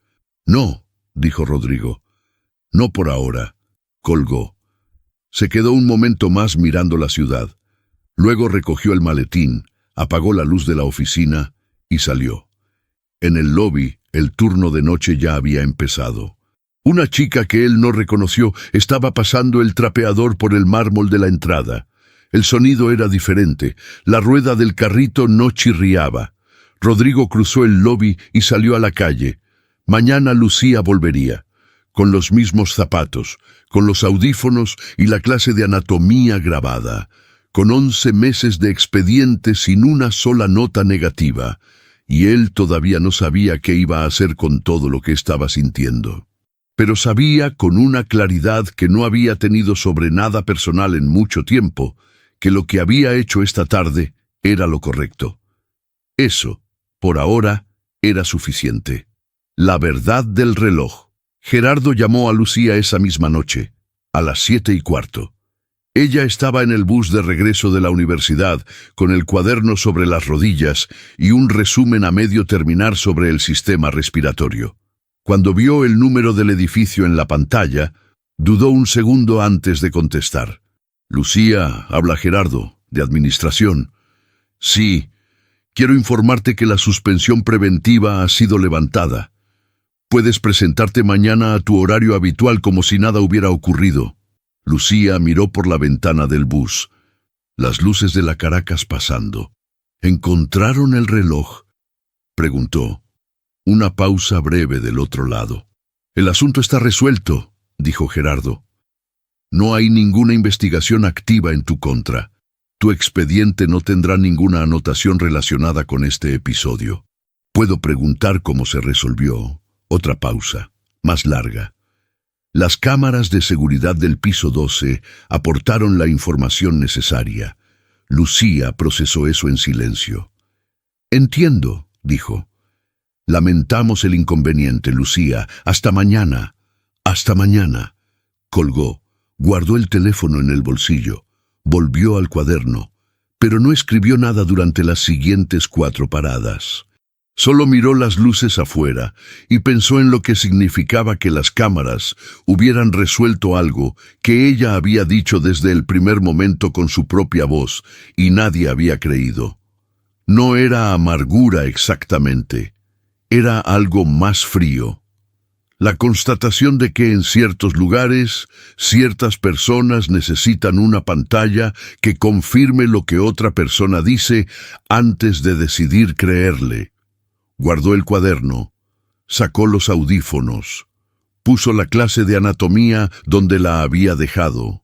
No, dijo Rodrigo. No por ahora. Colgó. Se quedó un momento más mirando la ciudad. Luego recogió el maletín, apagó la luz de la oficina y salió. En el lobby, el turno de noche ya había empezado. Una chica que él no reconoció estaba pasando el trapeador por el mármol de la entrada. El sonido era diferente. La rueda del carrito no chirriaba. Rodrigo cruzó el lobby y salió a la calle. Mañana Lucía volvería. Con los mismos zapatos, con los audífonos y la clase de anatomía grabada, con 11 meses de expediente sin una sola nota negativa, y él todavía no sabía qué iba a hacer con todo lo que estaba sintiendo. Pero sabía con una claridad que no había tenido sobre nada personal en mucho tiempo, que lo que había hecho esta tarde era lo correcto. Eso, por ahora, era suficiente. La verdad del reloj. Gerardo llamó a Lucía esa misma noche, a las 7:15. Ella estaba en el bus de regreso de la universidad, con el cuaderno sobre las rodillas y un resumen a medio terminar sobre el sistema respiratorio. Cuando vio el número del edificio en la pantalla, dudó un segundo antes de contestar. Lucía, habla Gerardo, de administración. Sí, quiero informarte que la suspensión preventiva ha sido levantada. Puedes presentarte mañana a tu horario habitual como si nada hubiera ocurrido. Lucía miró por la ventana del bus. Las luces de la Caracas pasando. ¿Encontraron el reloj?, preguntó. Una pausa breve del otro lado. El asunto está resuelto, dijo Gerardo. No hay ninguna investigación activa en tu contra. Tu expediente no tendrá ninguna anotación relacionada con este episodio. Puedo preguntar cómo se resolvió. Otra pausa, más larga. Las cámaras de seguridad del piso 12 aportaron la información necesaria. Lucía procesó eso en silencio. Entiendo, dijo. Lamentamos el inconveniente, Lucía. Hasta mañana. Hasta mañana. Colgó. Guardó el teléfono en el bolsillo. Volvió al cuaderno. pero no escribió nada durante las siguientes 4 paradas. Solo miró las luces afuera y pensó en lo que significaba que las cámaras hubieran resuelto algo que ella había dicho desde el primer momento con su propia voz y nadie había creído. No era amargura exactamente, era algo más frío. La constatación de que en ciertos lugares, ciertas personas necesitan una pantalla que confirme lo que otra persona dice antes de decidir creerle. Guardó el cuaderno, sacó los audífonos, puso la clase de anatomía donde la había dejado.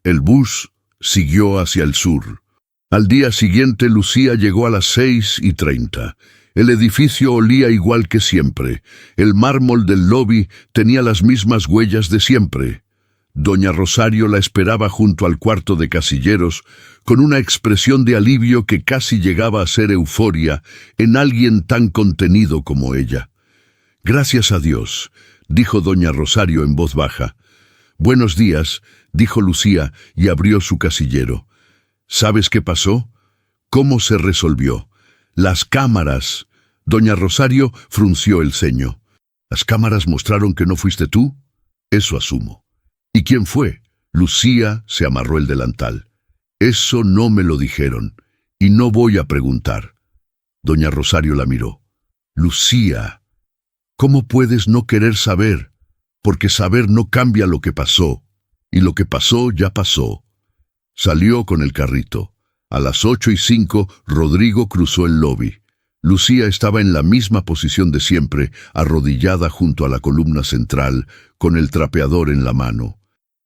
El bus siguió hacia el sur. Al día siguiente Lucía llegó a las 6:30. El edificio olía igual que siempre. El mármol del lobby tenía las mismas huellas de siempre. Doña Rosario la esperaba junto al cuarto de casilleros, con una expresión de alivio que casi llegaba a ser euforia en alguien tan contenido como ella. «Gracias a Dios», dijo doña Rosario en voz baja. «Buenos días», dijo Lucía y abrió su casillero. «¿Sabes qué pasó? ¿Cómo se resolvió? Las cámaras». Doña Rosario frunció el ceño. «¿Las cámaras mostraron que no fuiste tú?» «Eso asumo». «¿Y quién fue?» Lucía se amarró el delantal. «Eso no me lo dijeron, y no voy a preguntar». Doña Rosario la miró. «Lucía, ¿cómo puedes no querer saber? Porque saber no cambia lo que pasó, y lo que pasó ya pasó». Salió con el carrito. A las 8:05, Rodrigo cruzó el lobby. Lucía estaba en la misma posición de siempre, arrodillada junto a la columna central, con el trapeador en la mano.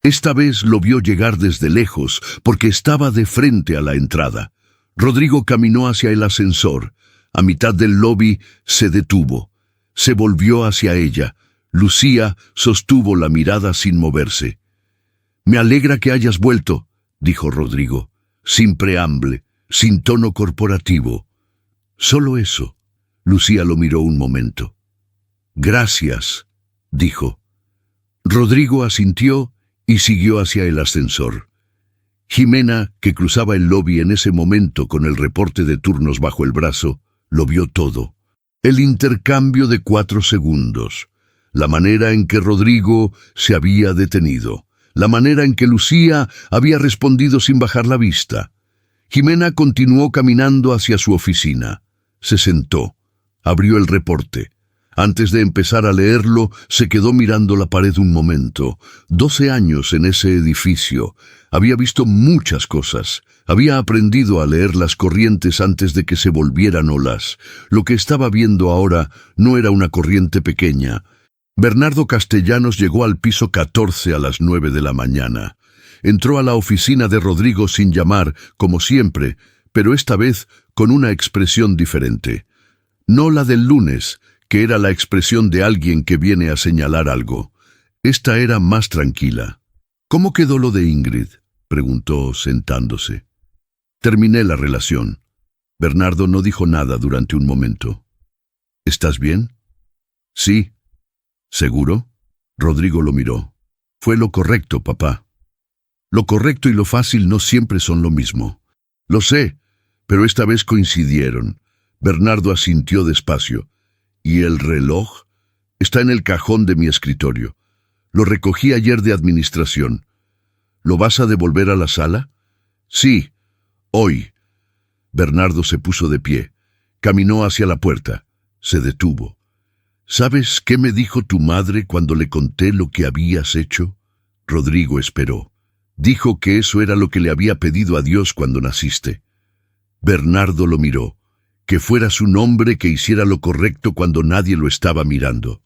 Esta vez lo vio llegar desde lejos, porque estaba de frente a la entrada. Rodrigo caminó hacia el ascensor. A mitad del lobby se detuvo. Se volvió hacia ella. Lucía sostuvo la mirada sin moverse. «Me alegra que hayas vuelto», dijo Rodrigo, sin preámble, sin tono corporativo. «Solo eso». Lucía lo miró un momento. «Gracias», dijo. Rodrigo asintió y siguió hacia el ascensor. Jimena, que cruzaba el lobby en ese momento con el reporte de turnos bajo el brazo, lo vio todo. El intercambio de 4 segundos, la manera en que Rodrigo se había detenido, la manera en que Lucía había respondido sin bajar la vista. Jimena continuó caminando hacia su oficina. Se sentó, abrió el reporte. Antes de empezar a leerlo, se quedó mirando la pared un momento. 12 años en ese edificio. Había visto muchas cosas. Había aprendido a leer las corrientes antes de que se volvieran olas. Lo que estaba viendo ahora no era una corriente pequeña. Bernardo Castellanos llegó al piso 14 a las 9 de la mañana. Entró a la oficina de Rodrigo sin llamar, como siempre, pero esta vez con una expresión diferente. No la del lunes, que era la expresión de alguien que viene a señalar algo. Esta era más tranquila. «¿Cómo quedó lo de Ingrid?», preguntó sentándose. «Terminé la relación». Bernardo no dijo nada durante un momento. «¿Estás bien?» «Sí». «¿Seguro?» Rodrigo lo miró. «Fue lo correcto, papá». «Lo correcto y lo fácil no siempre son lo mismo». «Lo sé, pero esta vez coincidieron». Bernardo asintió despacio. «¿Y el reloj?» «Está en el cajón de mi escritorio. Lo recogí ayer de administración». «¿Lo vas a devolver a la sala?» «Sí, hoy». Bernardo se puso de pie. Caminó hacia la puerta. Se detuvo. «¿Sabes qué me dijo tu madre cuando le conté lo que habías hecho?» Rodrigo esperó. «Dijo que eso era lo que le había pedido a Dios cuando naciste». Bernardo lo miró. Que fueras un hombre que hiciera lo correcto cuando nadie lo estaba mirando.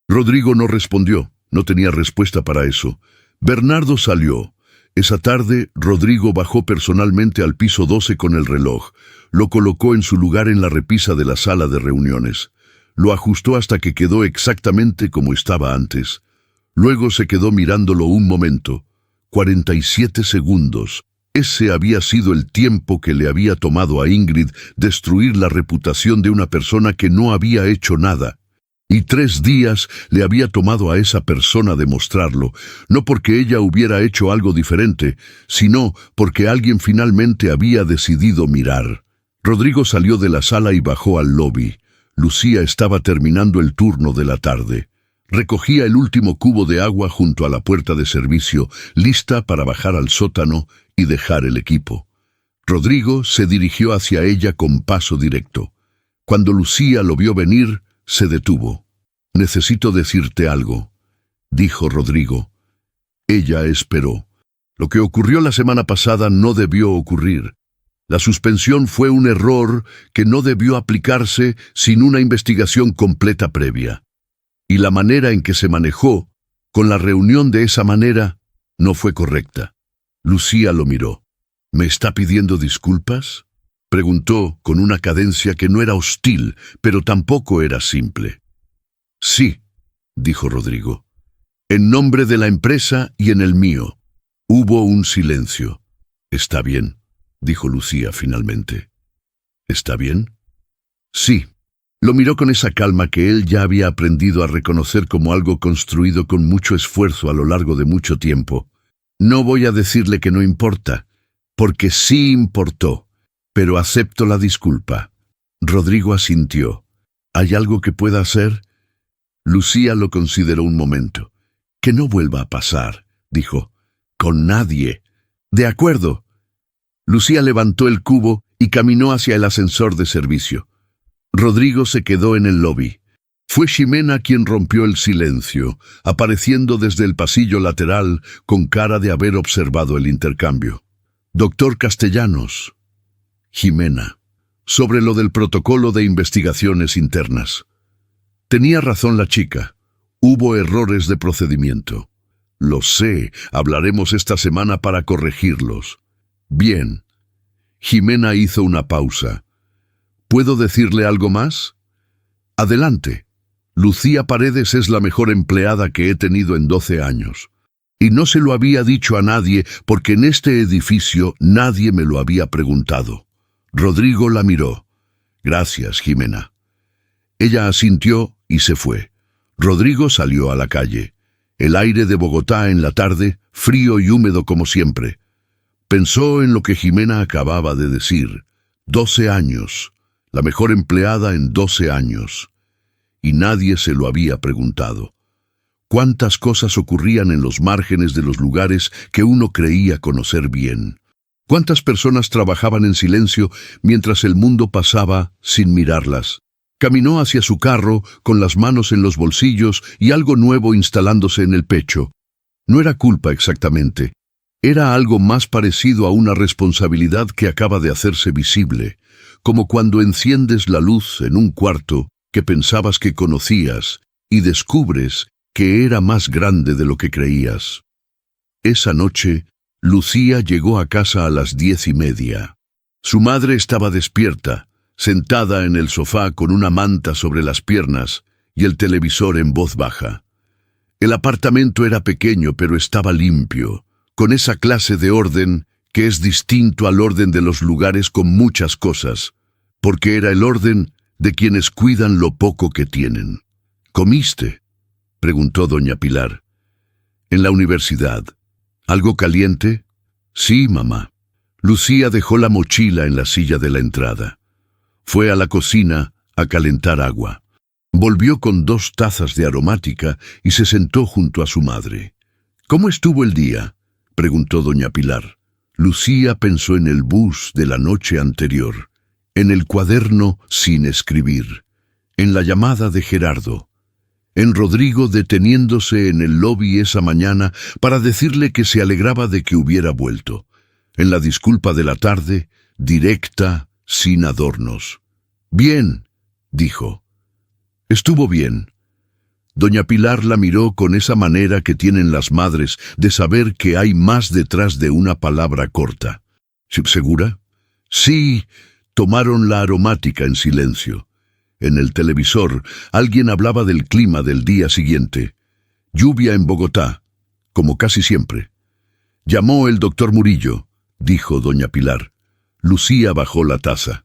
Rodrigo no respondió, no tenía respuesta para eso. Bernardo salió. Esa tarde, Rodrigo bajó personalmente al piso 12 con el reloj. Lo colocó en su lugar en la repisa de la sala de reuniones. Lo ajustó hasta que quedó exactamente como estaba antes. Luego se quedó mirándolo un momento. 47 segundos. Ese había sido el tiempo que le había tomado a Ingrid destruir la reputación de una persona que no había hecho nada. Y 3 días le había tomado a esa persona demostrarlo, no porque ella hubiera hecho algo diferente, sino porque alguien finalmente había decidido mirar. Rodrigo salió de la sala y bajó al lobby. Lucía estaba terminando el turno de la tarde. Recogía el último cubo de agua junto a la puerta de servicio, lista para bajar al sótano y dejar el equipo. Rodrigo se dirigió hacia ella con paso directo. Cuando Lucía lo vio venir, se detuvo. «Necesito decirte algo», dijo Rodrigo. Ella esperó. Lo que ocurrió la semana pasada no debió ocurrir. La suspensión fue un error que no debió aplicarse sin una investigación completa previa. Y la manera en que se manejó, con la reunión de esa manera, no fue correcta. Lucía lo miró. «¿Me está pidiendo disculpas?», preguntó con una cadencia que no era hostil, pero tampoco era simple. «Sí», dijo Rodrigo. «En nombre de la empresa y en el mío». Hubo un silencio. «Está bien», dijo Lucía finalmente. «¿Está bien?» «Sí». Lo miró con esa calma que él ya había aprendido a reconocer como algo construido con mucho esfuerzo a lo largo de mucho tiempo. «No voy a decirle que no importa, porque sí importó, pero acepto la disculpa». Rodrigo asintió. «¿Hay algo que pueda hacer?» Lucía lo consideró un momento. «Que no vuelva a pasar», dijo. «Con nadie». «De acuerdo». Lucía levantó el cubo y caminó hacia el ascensor de servicio. Rodrigo se quedó en el lobby. Fue Ximena quien rompió el silencio, apareciendo desde el pasillo lateral con cara de haber observado el intercambio. «Doctor Castellanos». «Ximena». «Sobre lo del protocolo de investigaciones internas». Tenía razón la chica. Hubo errores de procedimiento. «Lo sé, hablaremos esta semana para corregirlos». «Bien». Ximena hizo una pausa. «¿Puedo decirle algo más?» «Adelante». «Lucía Paredes es la mejor empleada que he tenido en 12 años. Y no se lo había dicho a nadie porque en este edificio nadie me lo había preguntado». Rodrigo la miró. «Gracias, Ximena». Ella asintió y se fue. Rodrigo salió a la calle. El aire de Bogotá en la tarde, frío y húmedo como siempre. Pensó en lo que Ximena acababa de decir. 12 años. La mejor empleada en 12 años. Y nadie se lo había preguntado. Cuántas cosas ocurrían en los márgenes de los lugares que uno creía conocer bien. Cuántas personas trabajaban en silencio mientras el mundo pasaba sin mirarlas. Caminó hacia su carro con las manos en los bolsillos y algo nuevo instalándose en el pecho. No era culpa exactamente. Era algo más parecido a una responsabilidad que acaba de hacerse visible, como cuando enciendes la luz en un cuarto que pensabas que conocías y descubres que era más grande de lo que creías. Esa noche, Lucía llegó a casa a las 10:30. Su madre estaba despierta, sentada en el sofá con una manta sobre las piernas y el televisor en voz baja. El apartamento era pequeño pero estaba limpio, con esa clase de orden que es distinto al orden de los lugares con muchas cosas, porque era el orden de quienes cuidan lo poco que tienen. «¿Comiste?», preguntó doña Pilar. «En la universidad. ¿Algo caliente?» «Sí, mamá». Lucía dejó la mochila en la silla de la entrada. Fue a la cocina a calentar agua. Volvió con 2 tazas de aromática y se sentó junto a su madre. «¿Cómo estuvo el día?», preguntó doña Pilar. Lucía pensó en el bus de la noche anterior, en el cuaderno sin escribir, en la llamada de Gerardo, en Rodrigo deteniéndose en el lobby esa mañana para decirle que se alegraba de que hubiera vuelto, en la disculpa de la tarde, directa, sin adornos. «Bien», dijo. «Estuvo bien». Doña Pilar la miró con esa manera que tienen las madres de saber que hay más detrás de una palabra corta. «¿Segura?» «Sí». Tomaron la aromática en silencio. En el televisor, alguien hablaba del clima del día siguiente. Lluvia en Bogotá, como casi siempre. «Llamó el doctor Murillo», dijo doña Pilar. Lucía bajó la taza.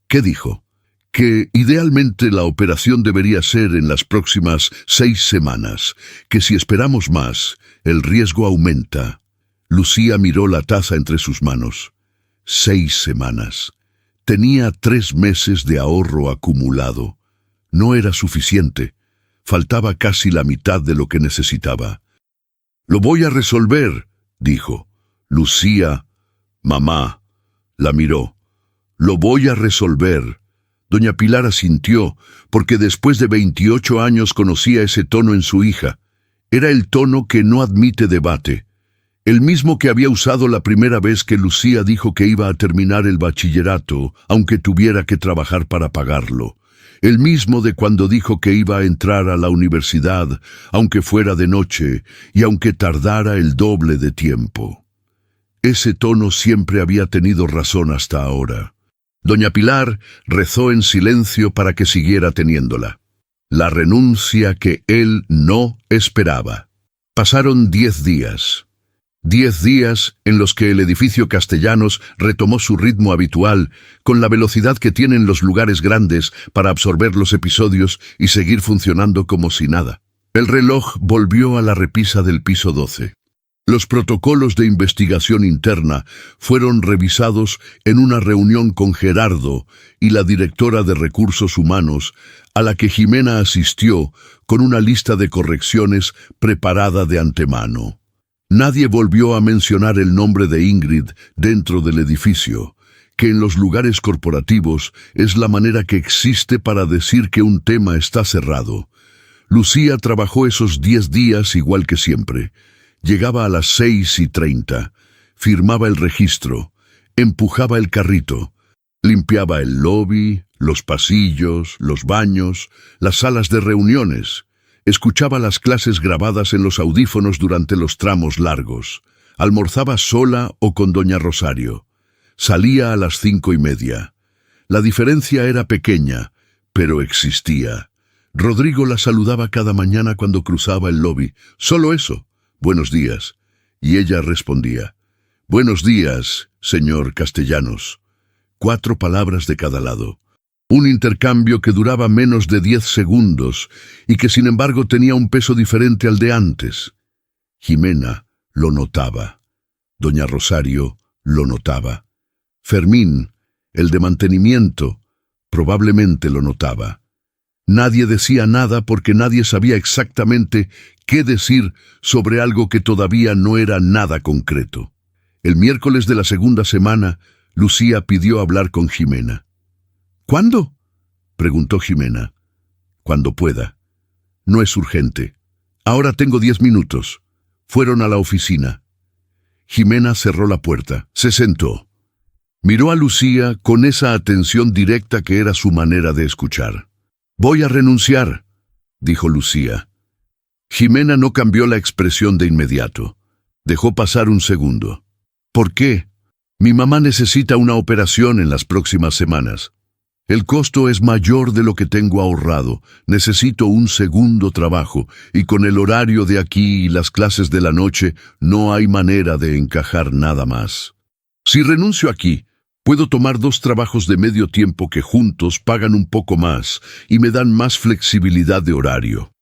«¿Qué dijo?» que idealmente la operación debería ser en las próximas 6 semanas, que si esperamos más, el riesgo aumenta. Lucía miró la taza entre sus manos. 6 semanas. Tenía 3 meses de ahorro acumulado. No era suficiente. Faltaba casi la mitad de lo que necesitaba. «Lo voy a resolver», dijo. Lucía, mamá, la miró. «Lo voy a resolver». Doña Pilar asintió, porque después de 28 años conocía ese tono en su hija. Era el tono que no admite debate. El mismo que había usado la primera vez que Lucía dijo que iba a terminar el bachillerato, aunque tuviera que trabajar para pagarlo. El mismo de cuando dijo que iba a entrar a la universidad, aunque fuera de noche, y aunque tardara el doble de tiempo. Ese tono siempre había tenido razón hasta ahora. Doña Pilar rezó en silencio para que siguiera teniéndola. La renuncia que él no esperaba. Pasaron 10 días. 10 días en los que el edificio Castellanos retomó su ritmo habitual, con la velocidad que tienen los lugares grandes para absorber los episodios y seguir funcionando como si nada. El reloj volvió a la repisa del piso 12. Los protocolos de investigación interna fueron revisados en una reunión con Gerardo y la directora de Recursos Humanos, a la que Jimena asistió con una lista de correcciones preparada de antemano. Nadie volvió a mencionar el nombre de Ingrid dentro del edificio, que en los lugares corporativos es la manera que existe para decir que un tema está cerrado. Lucía trabajó esos 10 días igual que siempre. Llegaba a las 6:30, firmaba el registro, empujaba el carrito, limpiaba el lobby, los pasillos, los baños, las salas de reuniones. Escuchaba las clases grabadas en los audífonos durante los tramos largos. Almorzaba sola o con doña Rosario. Salía a las 5:30. La diferencia era pequeña, pero existía. Rodrigo la saludaba cada mañana cuando cruzaba el lobby. Solo eso. «Buenos días». Y ella respondía: «Buenos días, señor Castellanos». 4 palabras de cada lado. Un intercambio que duraba menos de 10 segundos y que sin embargo tenía un peso diferente al de antes. Jimena lo notaba. Doña Rosario lo notaba. Fermín, el de mantenimiento, probablemente lo notaba. Nadie decía nada porque nadie sabía exactamente qué decir sobre algo que todavía no era nada concreto. El miércoles de la segunda semana, Lucía pidió hablar con Jimena. «¿Cuándo?», preguntó Jimena. «Cuando pueda. No es urgente. Ahora tengo 10 minutos». Fueron a la oficina. Jimena cerró la puerta. Se sentó. Miró a Lucía con esa atención directa que era su manera de escuchar. «Voy a renunciar», dijo Lucía. Jimena no cambió la expresión de inmediato. Dejó pasar un segundo. «¿Por qué?». «Mi mamá necesita una operación en las próximas semanas. El costo es mayor de lo que tengo ahorrado. Necesito un segundo trabajo, y con el horario de aquí y las clases de la noche no hay manera de encajar nada más. Si renuncio aquí, puedo tomar 2 trabajos de medio tiempo que juntos pagan un poco más y me dan más flexibilidad de horario».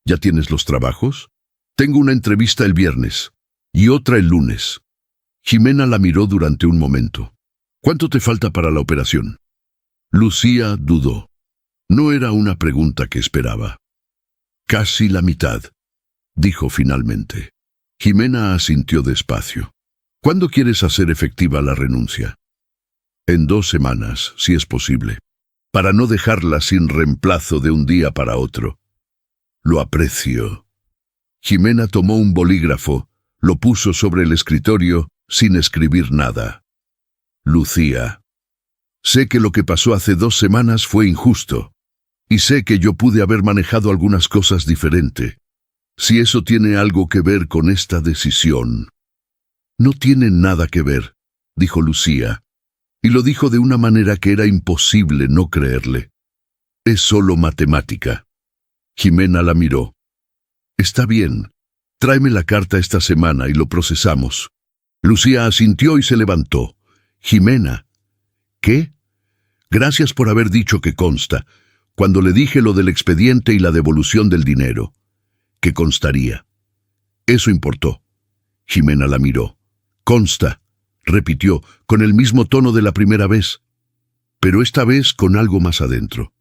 «¿Ya tienes los trabajos?». «Tengo una entrevista el viernes y otra el lunes». Jimena la miró durante un momento. «¿Cuánto te falta para la operación?». Lucía dudó. No era una pregunta que esperaba. «Casi la mitad», dijo finalmente. Jimena asintió despacio. «¿Cuándo quieres hacer efectiva la renuncia?». «En 2 semanas, si es posible, para no dejarla sin reemplazo de un día para otro». «Lo aprecio». Jimena tomó un bolígrafo, lo puso sobre el escritorio sin escribir nada. «Lucía, sé que lo que pasó hace 2 semanas fue injusto, y sé que yo pude haber manejado algunas cosas diferente. Si eso tiene algo que ver con esta decisión». «No tiene nada que ver», dijo Lucía, y lo dijo de una manera que era imposible no creerle. «Es solo matemática». Jimena la miró. «Está bien. Tráeme la carta esta semana y lo procesamos». Lucía asintió y se levantó. «Jimena». «¿Qué?». Gracias por haber dicho que consta, cuando le dije lo del expediente y la devolución del dinero. Que constaría. Eso importó. Ximena la miró. Consta, repitió, con el mismo tono de la primera vez, pero esta vez con algo más adentro.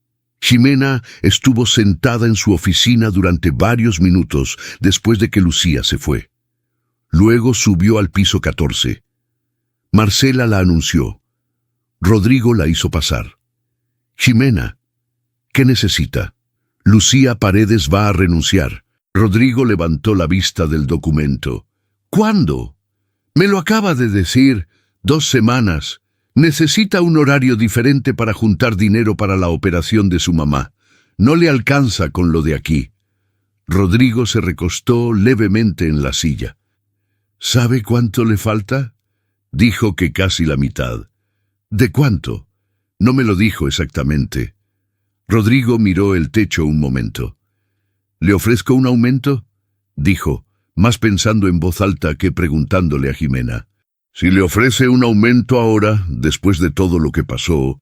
Ximena estuvo sentada en su oficina durante varios minutos después de que Lucía se fue. Luego subió al piso 14. Marcela la anunció. Rodrigo la hizo pasar. Ximena, ¿qué necesita? Lucía Paredes va a renunciar. Rodrigo levantó la vista del documento. ¿Cuándo? Me lo acaba de decir. 2 semanas. Necesita un horario diferente para juntar dinero para la operación de su mamá. No le alcanza con lo de aquí. Rodrigo se recostó levemente en la silla. ¿Sabe cuánto le falta? Dijo que casi la mitad. ¿De cuánto? No me lo dijo exactamente. Rodrigo miró el techo un momento. ¿Le ofrezco un aumento? Dijo, más pensando en voz alta que preguntándole a Ximena. Si le ofrece un aumento ahora, después de todo lo que pasó,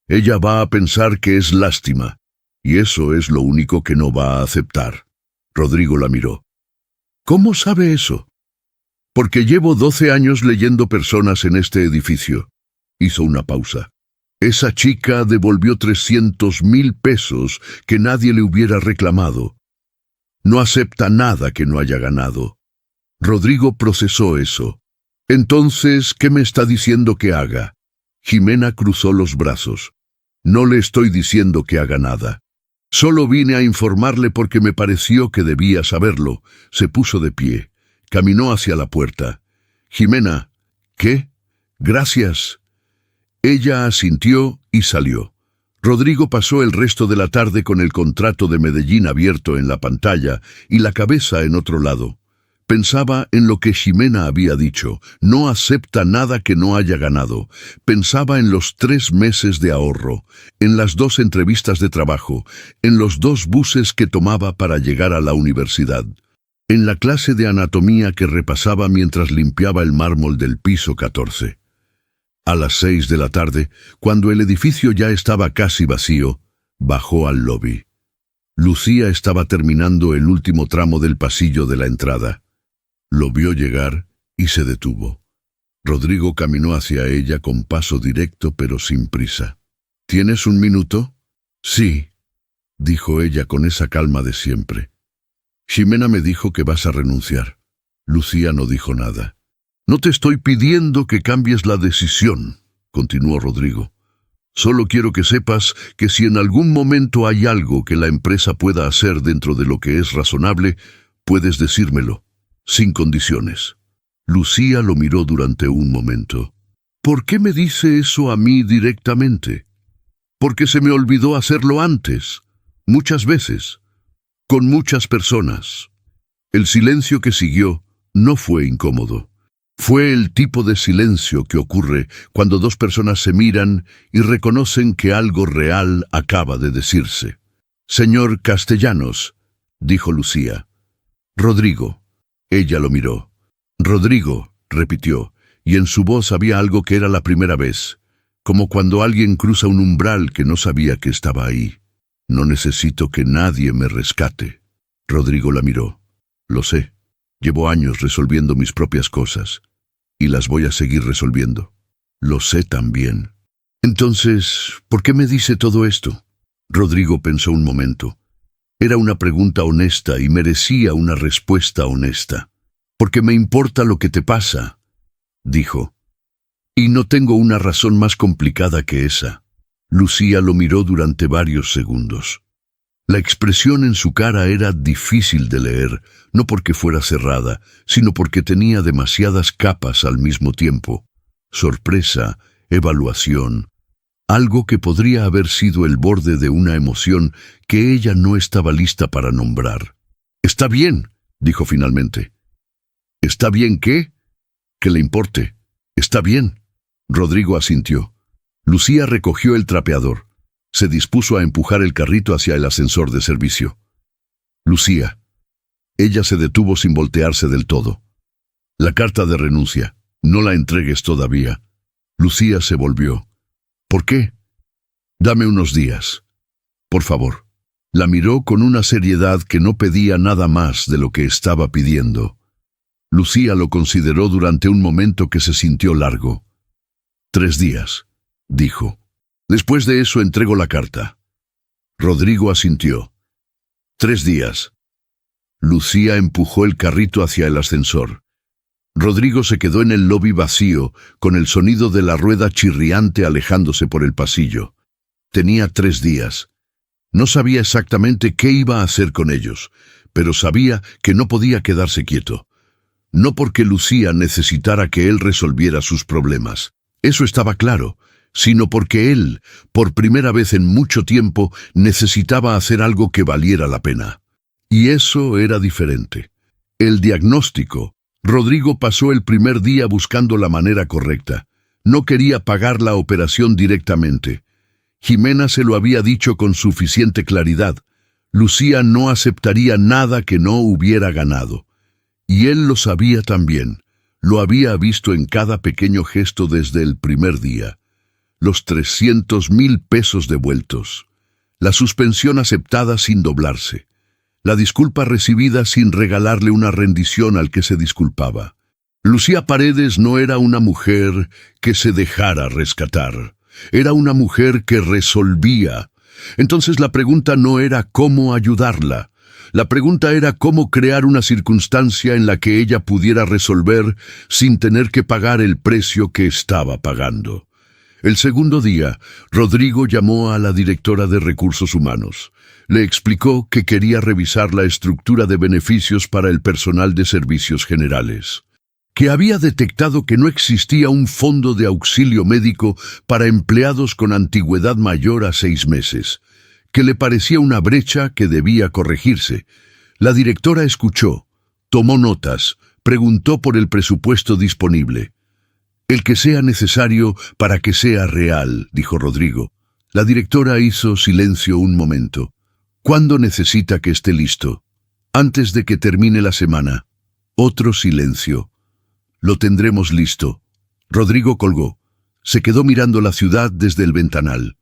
ella va a pensar que es lástima, y eso es lo único que no va a aceptar. Rodrigo la miró. ¿Cómo sabe eso? Porque llevo 12 años leyendo personas en este edificio. Hizo una pausa. Esa chica devolvió 300,000 pesos que nadie le hubiera reclamado. No acepta nada que no haya ganado. Rodrigo procesó eso. Entonces, ¿qué me está diciendo que haga? Ximena cruzó los brazos. No le estoy diciendo que haga nada. Solo vine a informarle porque me pareció que debía saberlo. Se puso de pie. Caminó hacia la puerta. Ximena, ¿qué? Gracias. Ella asintió y salió. Rodrigo pasó el resto de la tarde con el contrato de Medellín abierto en la pantalla y la cabeza en otro lado. Pensaba en lo que Ximena había dicho, no acepta nada que no haya ganado. Pensaba en los 3 meses de ahorro, en las 2 entrevistas de trabajo, en los 2 buses que tomaba para llegar a la universidad, en la clase de anatomía que repasaba mientras limpiaba el mármol del piso 14. A las 6 de la tarde, cuando el edificio ya estaba casi vacío, bajó al lobby. Lucía estaba terminando el último tramo del pasillo de la entrada. Lo vio llegar y se detuvo. Rodrigo caminó hacia ella con paso directo pero sin prisa. ¿Tienes un minuto? Sí, dijo ella con esa calma de siempre. Ximena me dijo que vas a renunciar. Lucía no dijo nada. No te estoy pidiendo que cambies la decisión, continuó Rodrigo. Solo quiero que sepas que si en algún momento hay algo que la empresa pueda hacer dentro de lo que es razonable, puedes decírmelo. Sin condiciones. Lucía lo miró durante un momento. ¿Por qué me dice eso a mí directamente? Porque se me olvidó hacerlo antes, muchas veces, con muchas personas. El silencio que siguió no fue incómodo. Fue el tipo de silencio que ocurre cuando 2 personas se miran y reconocen que algo real acaba de decirse. Señor Castellanos, dijo Lucía. Rodrigo. Ella lo miró. Rodrigo, repitió, y en su voz había algo que era la primera vez, como cuando alguien cruza un umbral que no sabía que estaba ahí. No necesito que nadie me rescate. Rodrigo la miró. Lo sé. Llevo años resolviendo mis propias cosas, y las voy a seguir resolviendo. Lo sé también. Entonces, ¿por qué me dice todo esto? Rodrigo pensó un momento. Era una pregunta honesta y merecía una respuesta honesta. Porque me importa lo que te pasa, dijo. Y no tengo una razón más complicada que esa. Lucía lo miró durante varios segundos. La expresión en su cara era difícil de leer, no porque fuera cerrada, sino porque tenía demasiadas capas al mismo tiempo. Sorpresa, evaluación, algo que podría haber sido el borde de una emoción que ella no estaba lista para nombrar. «Está bien», dijo finalmente. «¿Está bien qué?» «Que le importe. Está bien». Rodrigo asintió. Lucía recogió el trapeador. Se dispuso a empujar el carrito hacia el ascensor de servicio. «Lucía». Ella se detuvo sin voltearse del todo. «La carta de renuncia. No la entregues todavía». Lucía se volvió. «¿Por qué?» Dame unos días. Por favor. La miró con una seriedad que no pedía nada más de lo que estaba pidiendo. Lucía lo consideró durante un momento que se sintió largo. 3 días, dijo. Después de eso entrego la carta. Rodrigo asintió. 3 días. Lucía empujó el carrito hacia el ascensor. Rodrigo se quedó en el lobby vacío, con el sonido de la rueda chirriante alejándose por el pasillo. Tenía 3 días. No sabía exactamente qué iba a hacer con ellos, pero sabía que no podía quedarse quieto. No porque Lucía necesitara que él resolviera sus problemas. Eso estaba claro, sino porque él, por primera vez en mucho tiempo, necesitaba hacer algo que valiera la pena. Y eso era diferente. El diagnóstico. Rodrigo pasó el primer día buscando la manera correcta. No quería pagar la operación directamente. Jimena se lo había dicho con suficiente claridad. Lucía no aceptaría nada que no hubiera ganado. Y él lo sabía también. Lo había visto en cada pequeño gesto desde el primer día. Los 300,000 pesos devueltos. La suspensión aceptada sin doblarse. La disculpa recibida sin regalarle una rendición al que se disculpaba. Lucía Paredes no era una mujer que se dejara rescatar. Era una mujer que resolvía. Entonces la pregunta no era cómo ayudarla. La pregunta era cómo crear una circunstancia en la que ella pudiera resolver sin tener que pagar el precio que estaba pagando. El segundo día, Rodrigo llamó a la directora de Recursos Humanos. Le explicó que quería revisar la estructura de beneficios para el personal de servicios generales. Que había detectado que no existía un fondo de auxilio médico para empleados con antigüedad mayor a 6 meses. Que le parecía una brecha que debía corregirse. La directora escuchó, tomó notas, preguntó por el presupuesto disponible. El que sea necesario para que sea real, dijo Rodrigo. La directora hizo silencio un momento. ¿Cuándo necesita que esté listo? Antes de que termine la semana. Otro silencio. Lo tendremos listo. Rodrigo colgó. Se quedó mirando la ciudad desde el ventanal.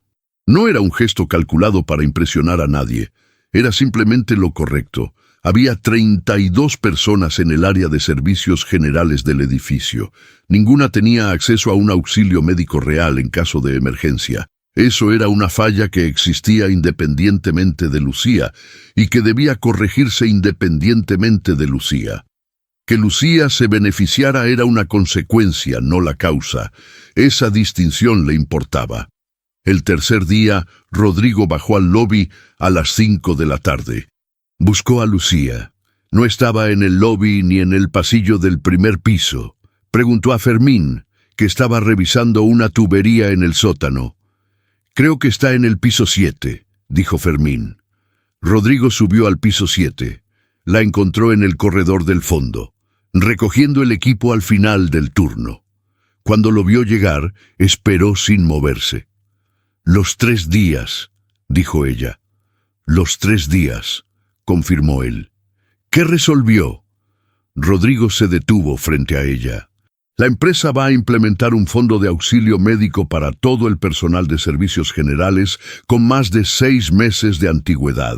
No era un gesto calculado para impresionar a nadie. Era simplemente lo correcto. Había 32 personas en el área de servicios generales del edificio. Ninguna tenía acceso a un auxilio médico real en caso de emergencia. Eso era una falla que existía independientemente de Lucía y que debía corregirse independientemente de Lucía. Que Lucía se beneficiara era una consecuencia, no la causa. Esa distinción le importaba. El tercer día, Rodrigo bajó al lobby a las 5 de la tarde. Buscó a Lucía. No estaba en el lobby ni en el pasillo del primer piso. Preguntó a Fermín, que estaba revisando una tubería en el sótano. «Creo que está en el piso 7», dijo Fermín. Rodrigo subió al piso 7. La encontró en el corredor del fondo, recogiendo el equipo al final del turno. Cuando lo vio llegar, esperó sin moverse. «Los 3 días», dijo ella. «Los 3 días», confirmó él. «¿Qué resolvió?» Rodrigo se detuvo frente a ella. «La empresa va a implementar un fondo de auxilio médico para todo el personal de servicios generales con más de 6 meses de antigüedad.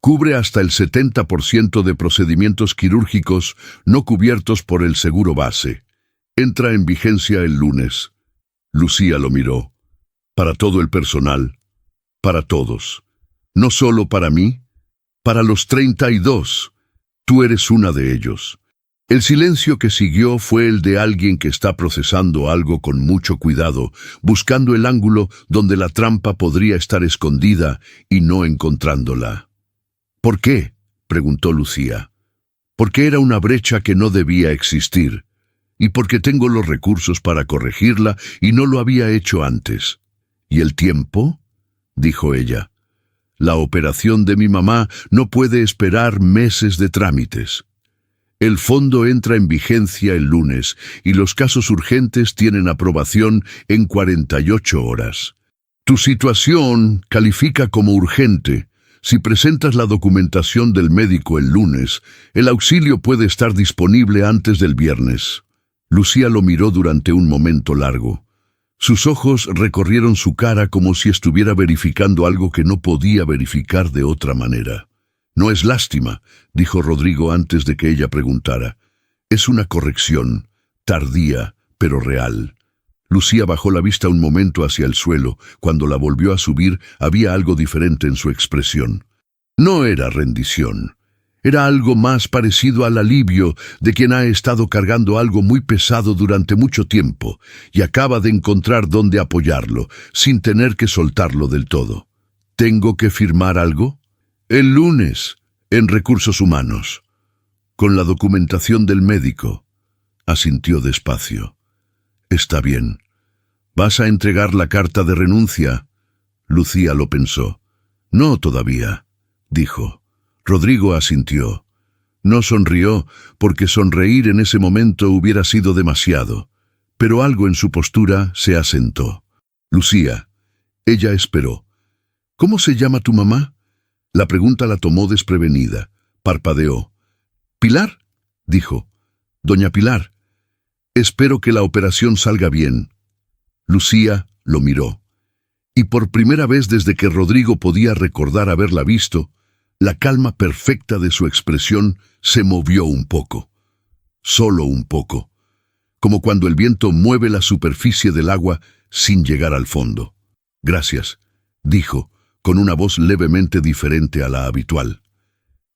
Cubre hasta el 70% de procedimientos quirúrgicos no cubiertos por el seguro base. Entra en vigencia el lunes». Lucía lo miró. «¿Para todo el personal?» «Para todos. No solo para mí, para los 32. Tú eres una de ellos». El silencio que siguió fue el de alguien que está procesando algo con mucho cuidado, buscando el ángulo donde la trampa podría estar escondida y no encontrándola. «¿Por qué?», preguntó Lucía. «Porque era una brecha que no debía existir, y porque tengo los recursos para corregirla y no lo había hecho antes». «¿Y el tiempo?», dijo ella. «La operación de mi mamá no puede esperar meses de trámites. El fondo entra en vigencia el lunes y los casos urgentes tienen aprobación en 48 horas. Tu situación califica como urgente. Si presentas la documentación del médico el lunes, el auxilio puede estar disponible antes del viernes». Lucía lo miró durante un momento largo. Sus ojos recorrieron su cara como si estuviera verificando algo que no podía verificar de otra manera. «No es lástima», dijo Rodrigo antes de que ella preguntara. «Es una corrección, tardía, pero real». Lucía bajó la vista un momento hacia el suelo. Cuando la volvió a subir, había algo diferente en su expresión. No era rendición. Era algo más parecido al alivio de quien ha estado cargando algo muy pesado durante mucho tiempo y acaba de encontrar dónde apoyarlo, sin tener que soltarlo del todo. «¿Tengo que firmar algo?» «El lunes, en Recursos Humanos. Con la documentación del médico», asintió despacio. «Está bien. ¿Vas a entregar la carta de renuncia?» Lucía lo pensó. «No todavía», dijo. Rodrigo asintió. No sonrió, porque sonreír en ese momento hubiera sido demasiado, pero algo en su postura se asentó. «Lucía». Ella esperó. «¿Cómo se llama tu mamá?» La pregunta la tomó desprevenida. Parpadeó. «¿Pilar?», dijo. «Doña Pilar. Espero que la operación salga bien». Lucía lo miró. Y por primera vez desde que Rodrigo podía recordar haberla visto, la calma perfecta de su expresión se movió un poco. Solo un poco. Como cuando el viento mueve la superficie del agua sin llegar al fondo. «Gracias», dijo, con una voz levemente diferente a la habitual.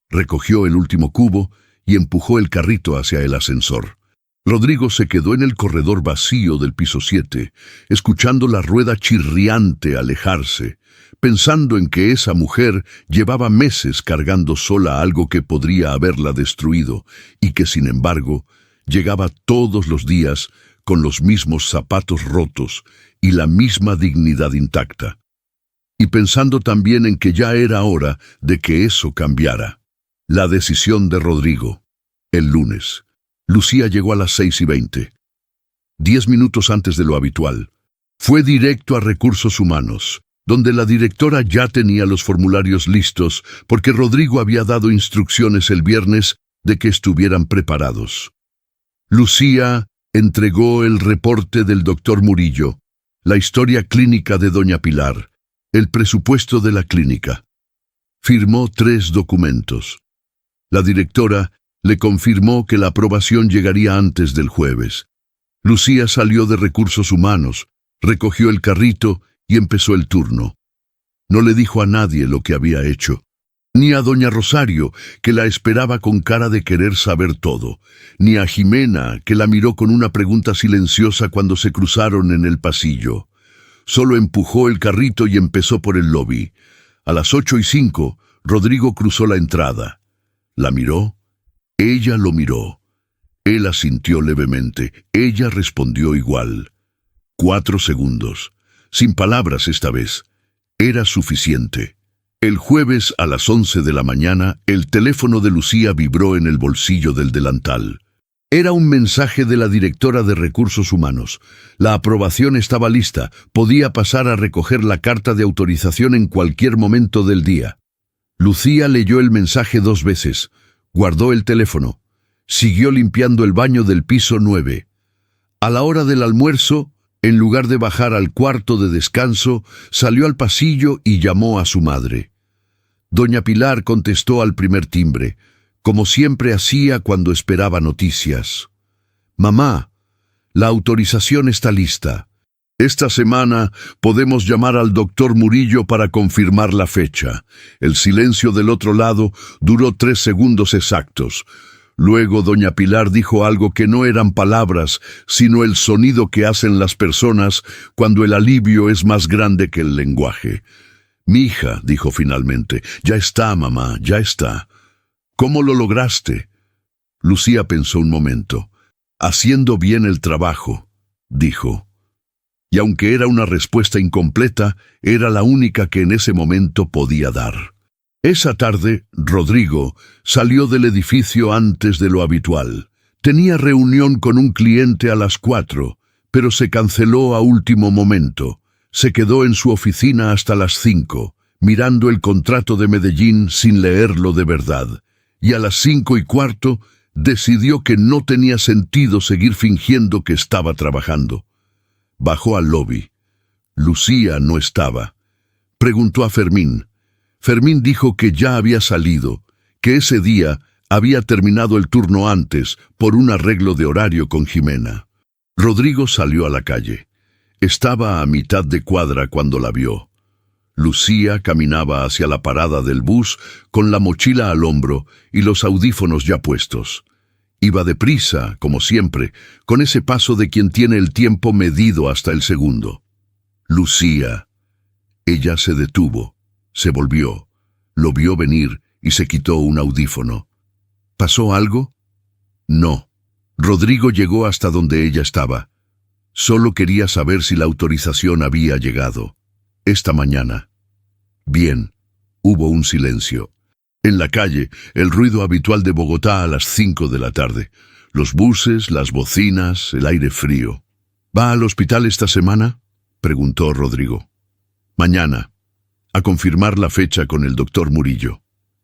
Recogió el último cubo y empujó el carrito hacia el ascensor. Rodrigo se quedó en el corredor vacío del piso 7, escuchando la rueda chirriante alejarse, pensando en que esa mujer llevaba meses cargando sola algo que podría haberla destruido y que, sin embargo, llegaba todos los días con los mismos zapatos rotos y la misma dignidad intacta. Y pensando también en que ya era hora de que eso cambiara. La decisión de Rodrigo. El lunes. Lucía llegó a las 6:20. 10 minutos antes de lo habitual. Fue directo a Recursos Humanos, donde la directora ya tenía los formularios listos porque Rodrigo había dado instrucciones el viernes de que estuvieran preparados. Lucía entregó el reporte del doctor Murillo, la historia clínica de doña Pilar, el presupuesto de la clínica. Firmó 3 documentos. La directora le confirmó que la aprobación llegaría antes del jueves. Lucía salió de Recursos Humanos, recogió el carrito y empezó el turno. No le dijo a nadie lo que había hecho, ni a doña Rosario, que la esperaba con cara de querer saber todo, ni a Jimena, que la miró con una pregunta silenciosa cuando se cruzaron en el pasillo. Solo empujó el carrito y empezó por el lobby. A las 8:05, Rodrigo cruzó la entrada. La miró. Ella lo miró. Él asintió levemente. Ella respondió igual. 4 segundos. Sin palabras esta vez. Era suficiente. El jueves a las 11 de la mañana, el teléfono de Lucía vibró en el bolsillo del delantal. Era un mensaje de la directora de Recursos Humanos. La aprobación estaba lista. Podía pasar a recoger la carta de autorización en cualquier momento del día. Lucía leyó el mensaje 2 veces. Guardó el teléfono. Siguió limpiando el baño del piso 9. A la hora del almuerzo, en lugar de bajar al cuarto de descanso, salió al pasillo y llamó a su madre. Doña Pilar contestó al primer timbre, como siempre hacía cuando esperaba noticias. «Mamá, la autorización está lista. Esta semana podemos llamar al doctor Murillo para confirmar la fecha». El silencio del otro lado duró 3 segundos exactos. Luego doña Pilar dijo algo que no eran palabras, sino el sonido que hacen las personas cuando el alivio es más grande que el lenguaje. «Mi hija», dijo finalmente, «ya está, mamá, ya está». «¿Cómo lo lograste?» Lucía pensó un momento. «Haciendo bien el trabajo», dijo. Y aunque era una respuesta incompleta, era la única que en ese momento podía dar. Esa tarde, Rodrigo salió del edificio antes de lo habitual. Tenía reunión con un cliente a las 4, pero se canceló a último momento. Se quedó en su oficina hasta las 5, mirando el contrato de Medellín sin leerlo de verdad. Y a las 5:15 decidió que no tenía sentido seguir fingiendo que estaba trabajando. Bajó al lobby. Lucía no estaba. Preguntó a Fermín. Fermín dijo que ya había salido, que ese día había terminado el turno antes por un arreglo de horario con Jimena. Rodrigo salió a la calle. Estaba a mitad de cuadra cuando la vio. Lucía caminaba hacia la parada del bus con la mochila al hombro y los audífonos ya puestos. Iba deprisa, como siempre, con ese paso de quien tiene el tiempo medido hasta el segundo. Lucía. Ella se detuvo, se volvió, lo vio venir y se quitó un audífono. ¿Pasó algo? No. Rodrigo llegó hasta donde ella estaba. Solo quería saber si la autorización había llegado. Esta mañana. Bien. Hubo un silencio. En la calle, el ruido habitual de Bogotá a las 5 de la tarde. Los buses, las bocinas, el aire frío. ¿Va al hospital esta semana?, preguntó Rodrigo. Mañana. A confirmar la fecha con el doctor Murillo.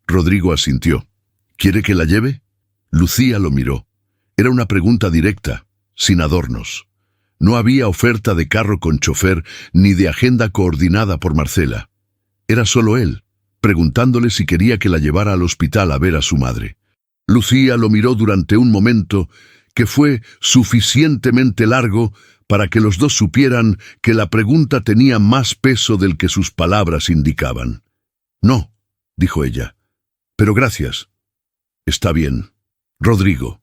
Rodrigo asintió. ¿Quiere que la lleve? Lucía lo miró. Era una pregunta directa, sin adornos. No había oferta de carro con chofer ni de agenda coordinada por Marcela. Era solo él, preguntándole si quería que la llevara al hospital a ver a su madre. Lucía lo miró durante un momento que fue suficientemente largo para que los dos supieran que la pregunta tenía más peso del que sus palabras indicaban. No, dijo ella. Pero gracias. Está bien. Rodrigo.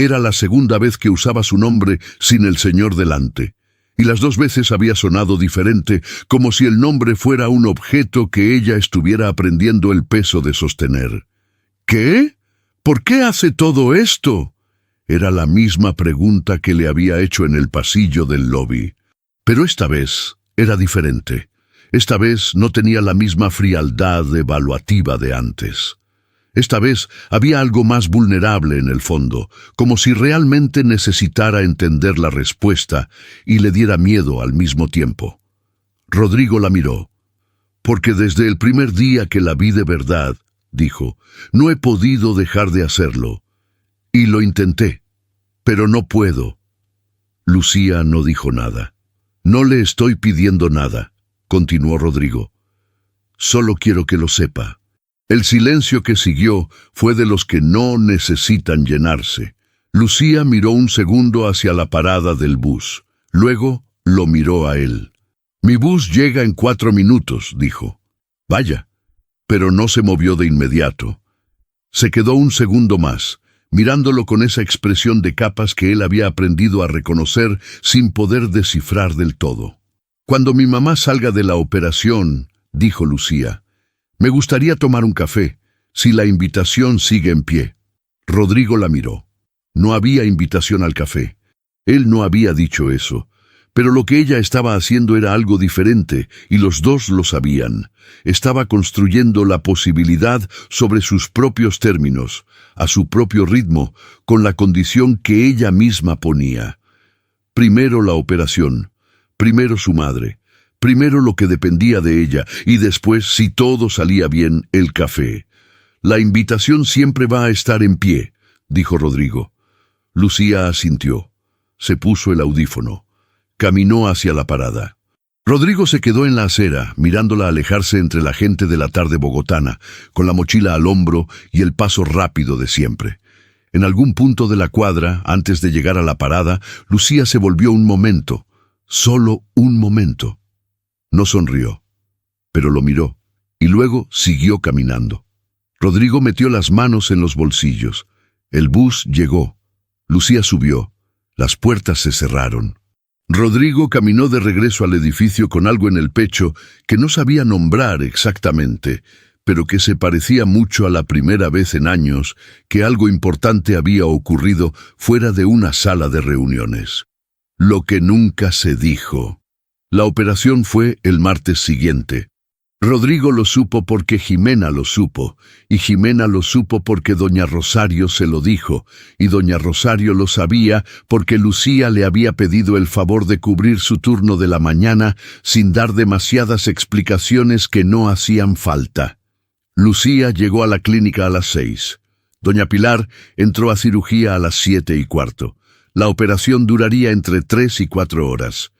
Era la segunda vez que usaba su nombre sin el señor delante, y las dos veces había sonado diferente, como si el nombre fuera un objeto que ella estuviera aprendiendo el peso de sostener. ¿Qué? ¿Por qué hace todo esto? Era la misma pregunta que le había hecho en el pasillo del lobby. Pero esta vez era diferente. Esta vez no tenía la misma frialdad evaluativa de antes. Esta vez había algo más vulnerable en el fondo, como si realmente necesitara entender la respuesta y le diera miedo al mismo tiempo. Rodrigo la miró. Porque desde el primer día que la vi de verdad, dijo, no he podido dejar de hacerlo. Y lo intenté, pero no puedo. Lucía no dijo nada. No le estoy pidiendo nada, continuó Rodrigo. Solo quiero que lo sepa. El silencio que siguió fue de los que no necesitan llenarse. Lucía miró un segundo hacia la parada del bus. Luego lo miró a él. Mi bus llega en 4 minutos, dijo. Vaya. Pero no se movió de inmediato. Se quedó un segundo más, mirándolo con esa expresión de capas que él había aprendido a reconocer sin poder descifrar del todo. Cuando mi mamá salga de la operación, dijo Lucía, me gustaría tomar un café, si la invitación sigue en pie. Rodrigo la miró. No había invitación al café. Él no había dicho eso. Pero lo que ella estaba haciendo era algo diferente, y los dos lo sabían. Estaba construyendo la posibilidad sobre sus propios términos, a su propio ritmo, con la condición que ella misma ponía. Primero la operación, primero su madre, primero lo que dependía de ella, y después, si todo salía bien, el café. La invitación siempre va a estar en pie, dijo Rodrigo. Lucía asintió. Se puso el audífono. Caminó hacia la parada. Rodrigo se quedó en la acera, mirándola alejarse entre la gente de la tarde bogotana, con la mochila al hombro y el paso rápido de siempre. En algún punto de la cuadra, antes de llegar a la parada, Lucía se volvió un momento, solo un momento. No sonrió, pero lo miró, y luego siguió caminando. Rodrigo metió las manos en los bolsillos. El bus llegó. Lucía subió. Las puertas se cerraron. Rodrigo caminó de regreso al edificio con algo en el pecho que no sabía nombrar exactamente, pero que se parecía mucho a la primera vez en años que algo importante había ocurrido fuera de una sala de reuniones. Lo que nunca se dijo. La operación fue el martes siguiente. Rodrigo lo supo porque Jimena lo supo, y Jimena lo supo porque doña Rosario se lo dijo, y doña Rosario lo sabía porque Lucía le había pedido el favor de cubrir su turno de la mañana sin dar demasiadas explicaciones que no hacían falta. Lucía llegó a la clínica a las 6. Doña Pilar entró a cirugía a las 7:15. La operación duraría entre 3 y 4 horas.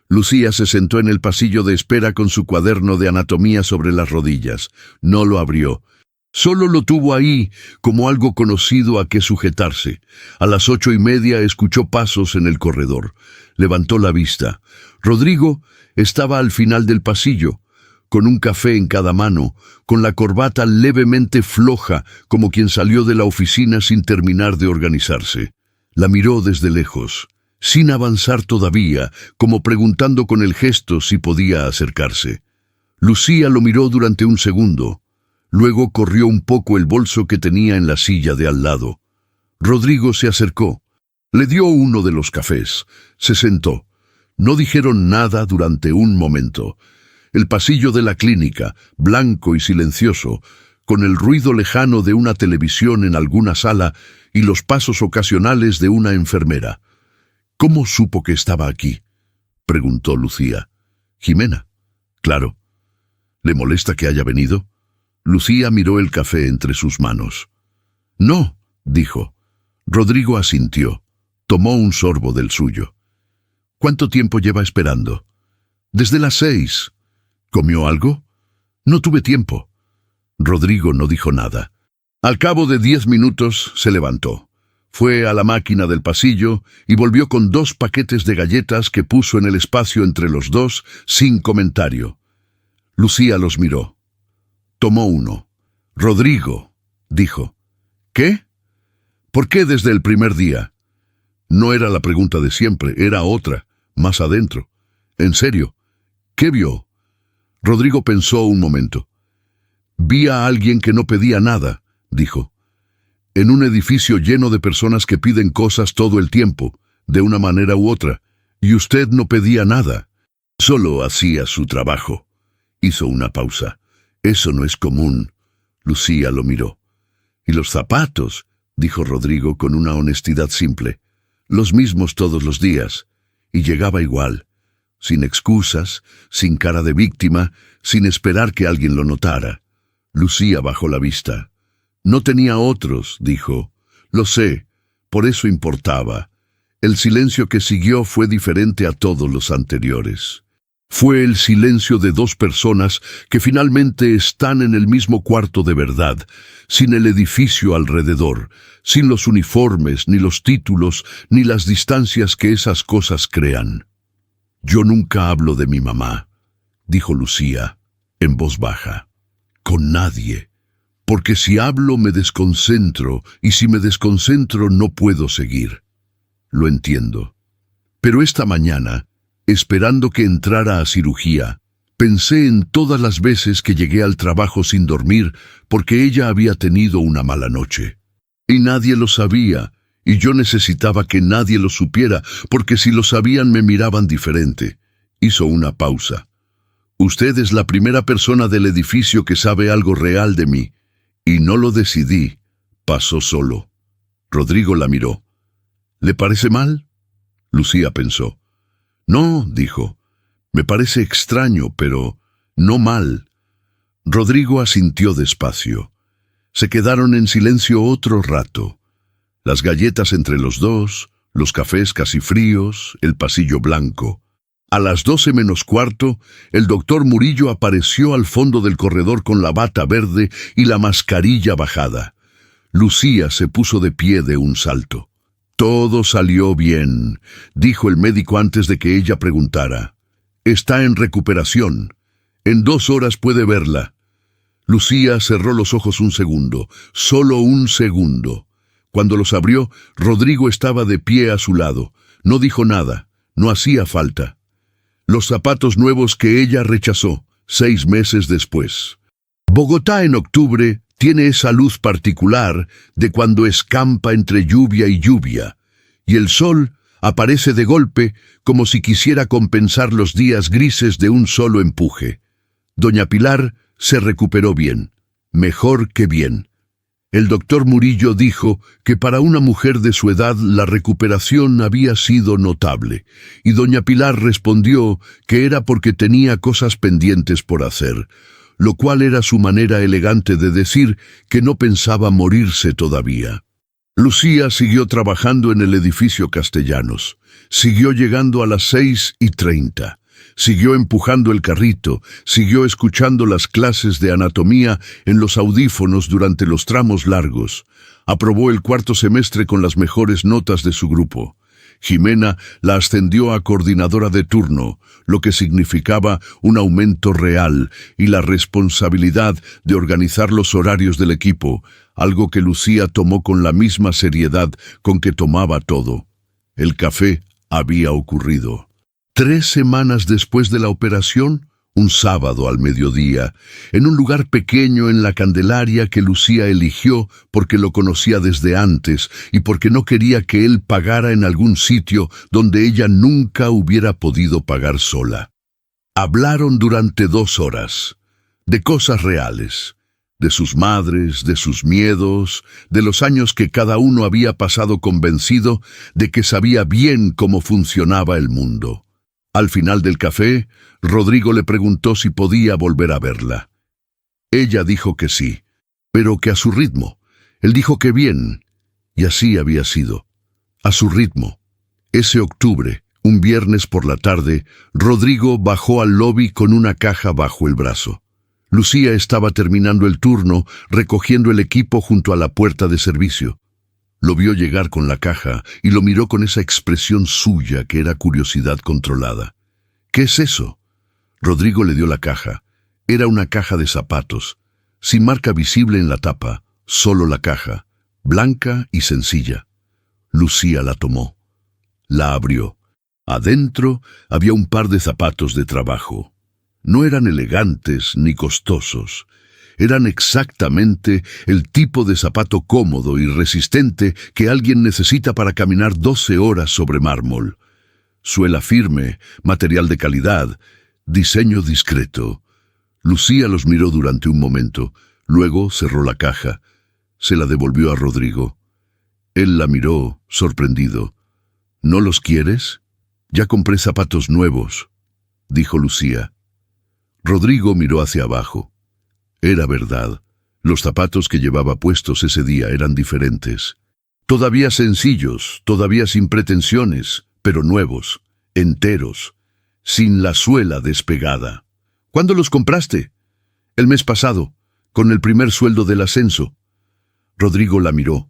Lucía se sentó en el pasillo de espera con su cuaderno de anatomía sobre las rodillas. No lo abrió. Solo lo tuvo ahí como algo conocido a que sujetarse. A las 8:30 escuchó pasos en el corredor. Levantó la vista. Rodrigo estaba al final del pasillo, con un café en cada mano, con la corbata levemente floja, como quien salió de la oficina sin terminar de organizarse. La miró desde lejos, sin avanzar todavía, como preguntando con el gesto si podía acercarse. Lucía lo miró durante un segundo. Luego corrió un poco el bolso que tenía en la silla de al lado. Rodrigo se acercó. Le dio uno de los cafés. Se sentó. No dijeron nada durante un momento. El pasillo de la clínica, blanco y silencioso, con el ruido lejano de una televisión en alguna sala y los pasos ocasionales de una enfermera. ¿Cómo supo que estaba aquí?, preguntó Lucía. Jimena. Claro. ¿Le molesta que haya venido? Lucía miró el café entre sus manos. No, dijo. Rodrigo asintió. Tomó un sorbo del suyo. ¿Cuánto tiempo lleva esperando? Desde las 6. ¿Comió algo? No tuve tiempo. Rodrigo no dijo nada. Al cabo de 10 minutos se levantó. Fue a la máquina del pasillo y volvió con 2 paquetes de galletas que puso en el espacio entre los dos sin comentario. Lucía los miró. Tomó uno. Rodrigo, dijo. ¿Qué? ¿Por qué desde el primer día? No era la pregunta de siempre, era otra, más adentro. En serio, ¿qué vio? Rodrigo pensó un momento. Vi a alguien que no pedía nada, dijo. En un edificio lleno de personas que piden cosas todo el tiempo, de una manera u otra, y usted no pedía nada. Solo hacía su trabajo. Hizo una pausa. Eso no es común. Lucía lo miró. ¿Y los zapatos?, dijo Rodrigo con una honestidad simple. Los mismos todos los días. Y llegaba igual. Sin excusas, sin cara de víctima, sin esperar que alguien lo notara. Lucía bajó la vista. No tenía otros, dijo. Lo sé, por eso importaba. El silencio que siguió fue diferente a todos los anteriores. Fue el silencio de 2 personas que finalmente están en el mismo cuarto de verdad, sin el edificio alrededor, sin los uniformes, ni los títulos, ni las distancias que esas cosas crean. Yo nunca hablo de mi mamá, dijo Lucía, en voz baja. Con nadie. Porque si hablo me desconcentro, y si me desconcentro no puedo seguir. Lo entiendo. Pero esta mañana, esperando que entrara a cirugía, pensé en todas las veces que llegué al trabajo sin dormir porque ella había tenido una mala noche. Y nadie lo sabía, y yo necesitaba que nadie lo supiera, porque si lo sabían me miraban diferente. Hizo una pausa. Usted es la primera persona del edificio que sabe algo real de mí, y no lo decidí, pasó solo. Rodrigo la miró. ¿Le parece mal? Lucía pensó. No, dijo. Me parece extraño, pero no mal. Rodrigo asintió despacio. Se quedaron en silencio otro rato. Las galletas entre los dos, los cafés casi fríos, el pasillo blanco. A las 12 menos cuarto, el doctor Murillo apareció al fondo del corredor con la bata verde y la mascarilla bajada. Lucía se puso de pie de un salto. Todo salió bien, dijo el médico antes de que ella preguntara. Está en recuperación. En 2 horas puede verla. Lucía cerró los ojos un segundo, solo un segundo. Cuando los abrió, Rodrigo estaba de pie a su lado. No dijo nada, no hacía falta. Los zapatos nuevos que ella rechazó, 6 meses después. Bogotá en octubre tiene esa luz particular de cuando escampa entre lluvia y lluvia, y el sol aparece de golpe como si quisiera compensar los días grises de un solo empuje. Doña Pilar se recuperó bien, mejor que bien. El doctor Murillo dijo que para una mujer de su edad la recuperación había sido notable, y doña Pilar respondió que era porque tenía cosas pendientes por hacer, lo cual era su manera elegante de decir que no pensaba morirse todavía. Lucía siguió trabajando en el edificio Castellanos. Siguió llegando a las 6:30. Siguió empujando el carrito, siguió escuchando las clases de anatomía en los audífonos durante los tramos largos. Aprobó el cuarto semestre con las mejores notas de su grupo. Jimena la ascendió a coordinadora de turno, lo que significaba un aumento real y la responsabilidad de organizar los horarios del equipo, algo que Lucía tomó con la misma seriedad con que tomaba todo. El café había ocurrido. 3 semanas después de la operación, un sábado al mediodía, en un lugar pequeño en la Candelaria que Lucía eligió porque lo conocía desde antes y porque no quería que él pagara en algún sitio donde ella nunca hubiera podido pagar sola. Hablaron durante 2 horas, de cosas reales, de sus madres, de sus miedos, de los años que cada uno había pasado convencido de que sabía bien cómo funcionaba el mundo. Al final del café, Rodrigo le preguntó si podía volver a verla. Ella dijo que sí, pero que a su ritmo. Él dijo que bien, y así había sido. A su ritmo. Ese octubre, un viernes por la tarde, Rodrigo bajó al lobby con una caja bajo el brazo. Lucía estaba terminando el turno, recogiendo el equipo junto a la puerta de servicio. Lo vio llegar con la caja y lo miró con esa expresión suya que era curiosidad controlada. ¿Qué es eso? Rodrigo le dio la caja. Era una caja de zapatos, sin marca visible en la tapa, solo la caja, blanca y sencilla. Lucía la tomó. La abrió. Adentro había un par de zapatos de trabajo. No eran elegantes ni costosos. Eran exactamente el tipo de zapato cómodo y resistente que alguien necesita para caminar 12 horas sobre mármol. Suela firme, material de calidad, diseño discreto. Lucía los miró durante un momento, luego cerró la caja. Se la devolvió a Rodrigo. Él la miró, sorprendido. ¿No los quieres? Ya compré zapatos nuevos, dijo Lucía. Rodrigo miró hacia abajo. Era verdad. Los zapatos que llevaba puestos ese día eran diferentes. Todavía sencillos, todavía sin pretensiones, pero nuevos, enteros, sin la suela despegada. ¿Cuándo los compraste? El mes pasado, con el primer sueldo del ascenso. Rodrigo la miró.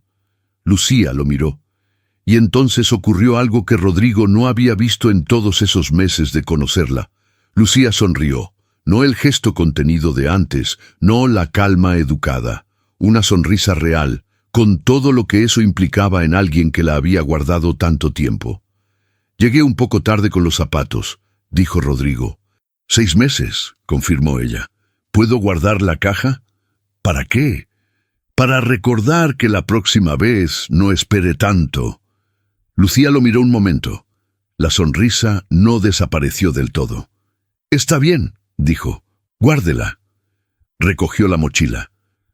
Lucía lo miró. Y entonces ocurrió algo que Rodrigo no había visto en todos esos meses de conocerla. Lucía sonrió. No el gesto contenido de antes, no la calma educada. Una sonrisa real, con todo lo que eso implicaba en alguien que la había guardado tanto tiempo. Llegué un poco tarde con los zapatos, dijo Rodrigo. 6 meses, confirmó ella. ¿Puedo guardar la caja? ¿Para qué? Para recordar que la próxima vez no espere tanto. Lucía lo miró un momento. La sonrisa no desapareció del todo. Está bien, dijo. Guárdela. Recogió la mochila.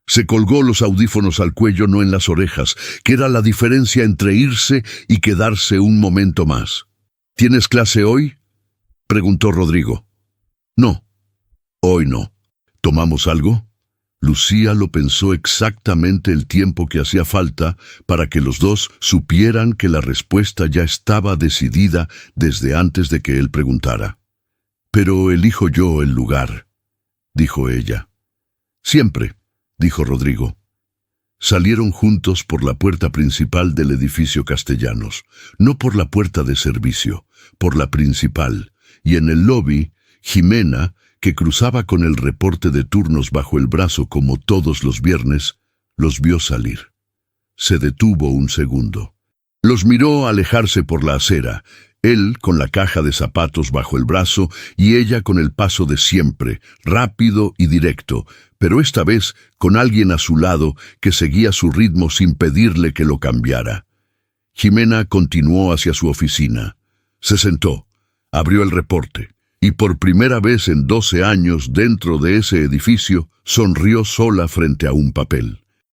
Se colgó los audífonos al cuello, no en las orejas, que era la diferencia entre irse y quedarse un momento más. ¿Tienes clase hoy? Preguntó Rodrigo. No, hoy no. ¿Tomamos algo? Lucía lo pensó exactamente el tiempo que hacía falta para que los dos supieran que la respuesta ya estaba decidida desde antes de que él preguntara. Pero elijo yo el lugar, dijo ella. Siempre, dijo Rodrigo. Salieron juntos por la puerta principal del edificio Castellanos, no por la puerta de servicio, por la principal, y en el lobby, Jimena, que cruzaba con el reporte de turnos bajo el brazo como todos los viernes, los vio salir. Se detuvo un segundo. Los miró alejarse por la acera, él con la caja de zapatos bajo el brazo y ella con el paso de siempre, rápido y directo, pero esta vez con alguien a su lado que seguía su ritmo sin pedirle que lo cambiara. Jimena continuó hacia su oficina. Se sentó, abrió el reporte, y por primera vez en 12 años dentro de ese edificio, sonrió sola frente a un papel.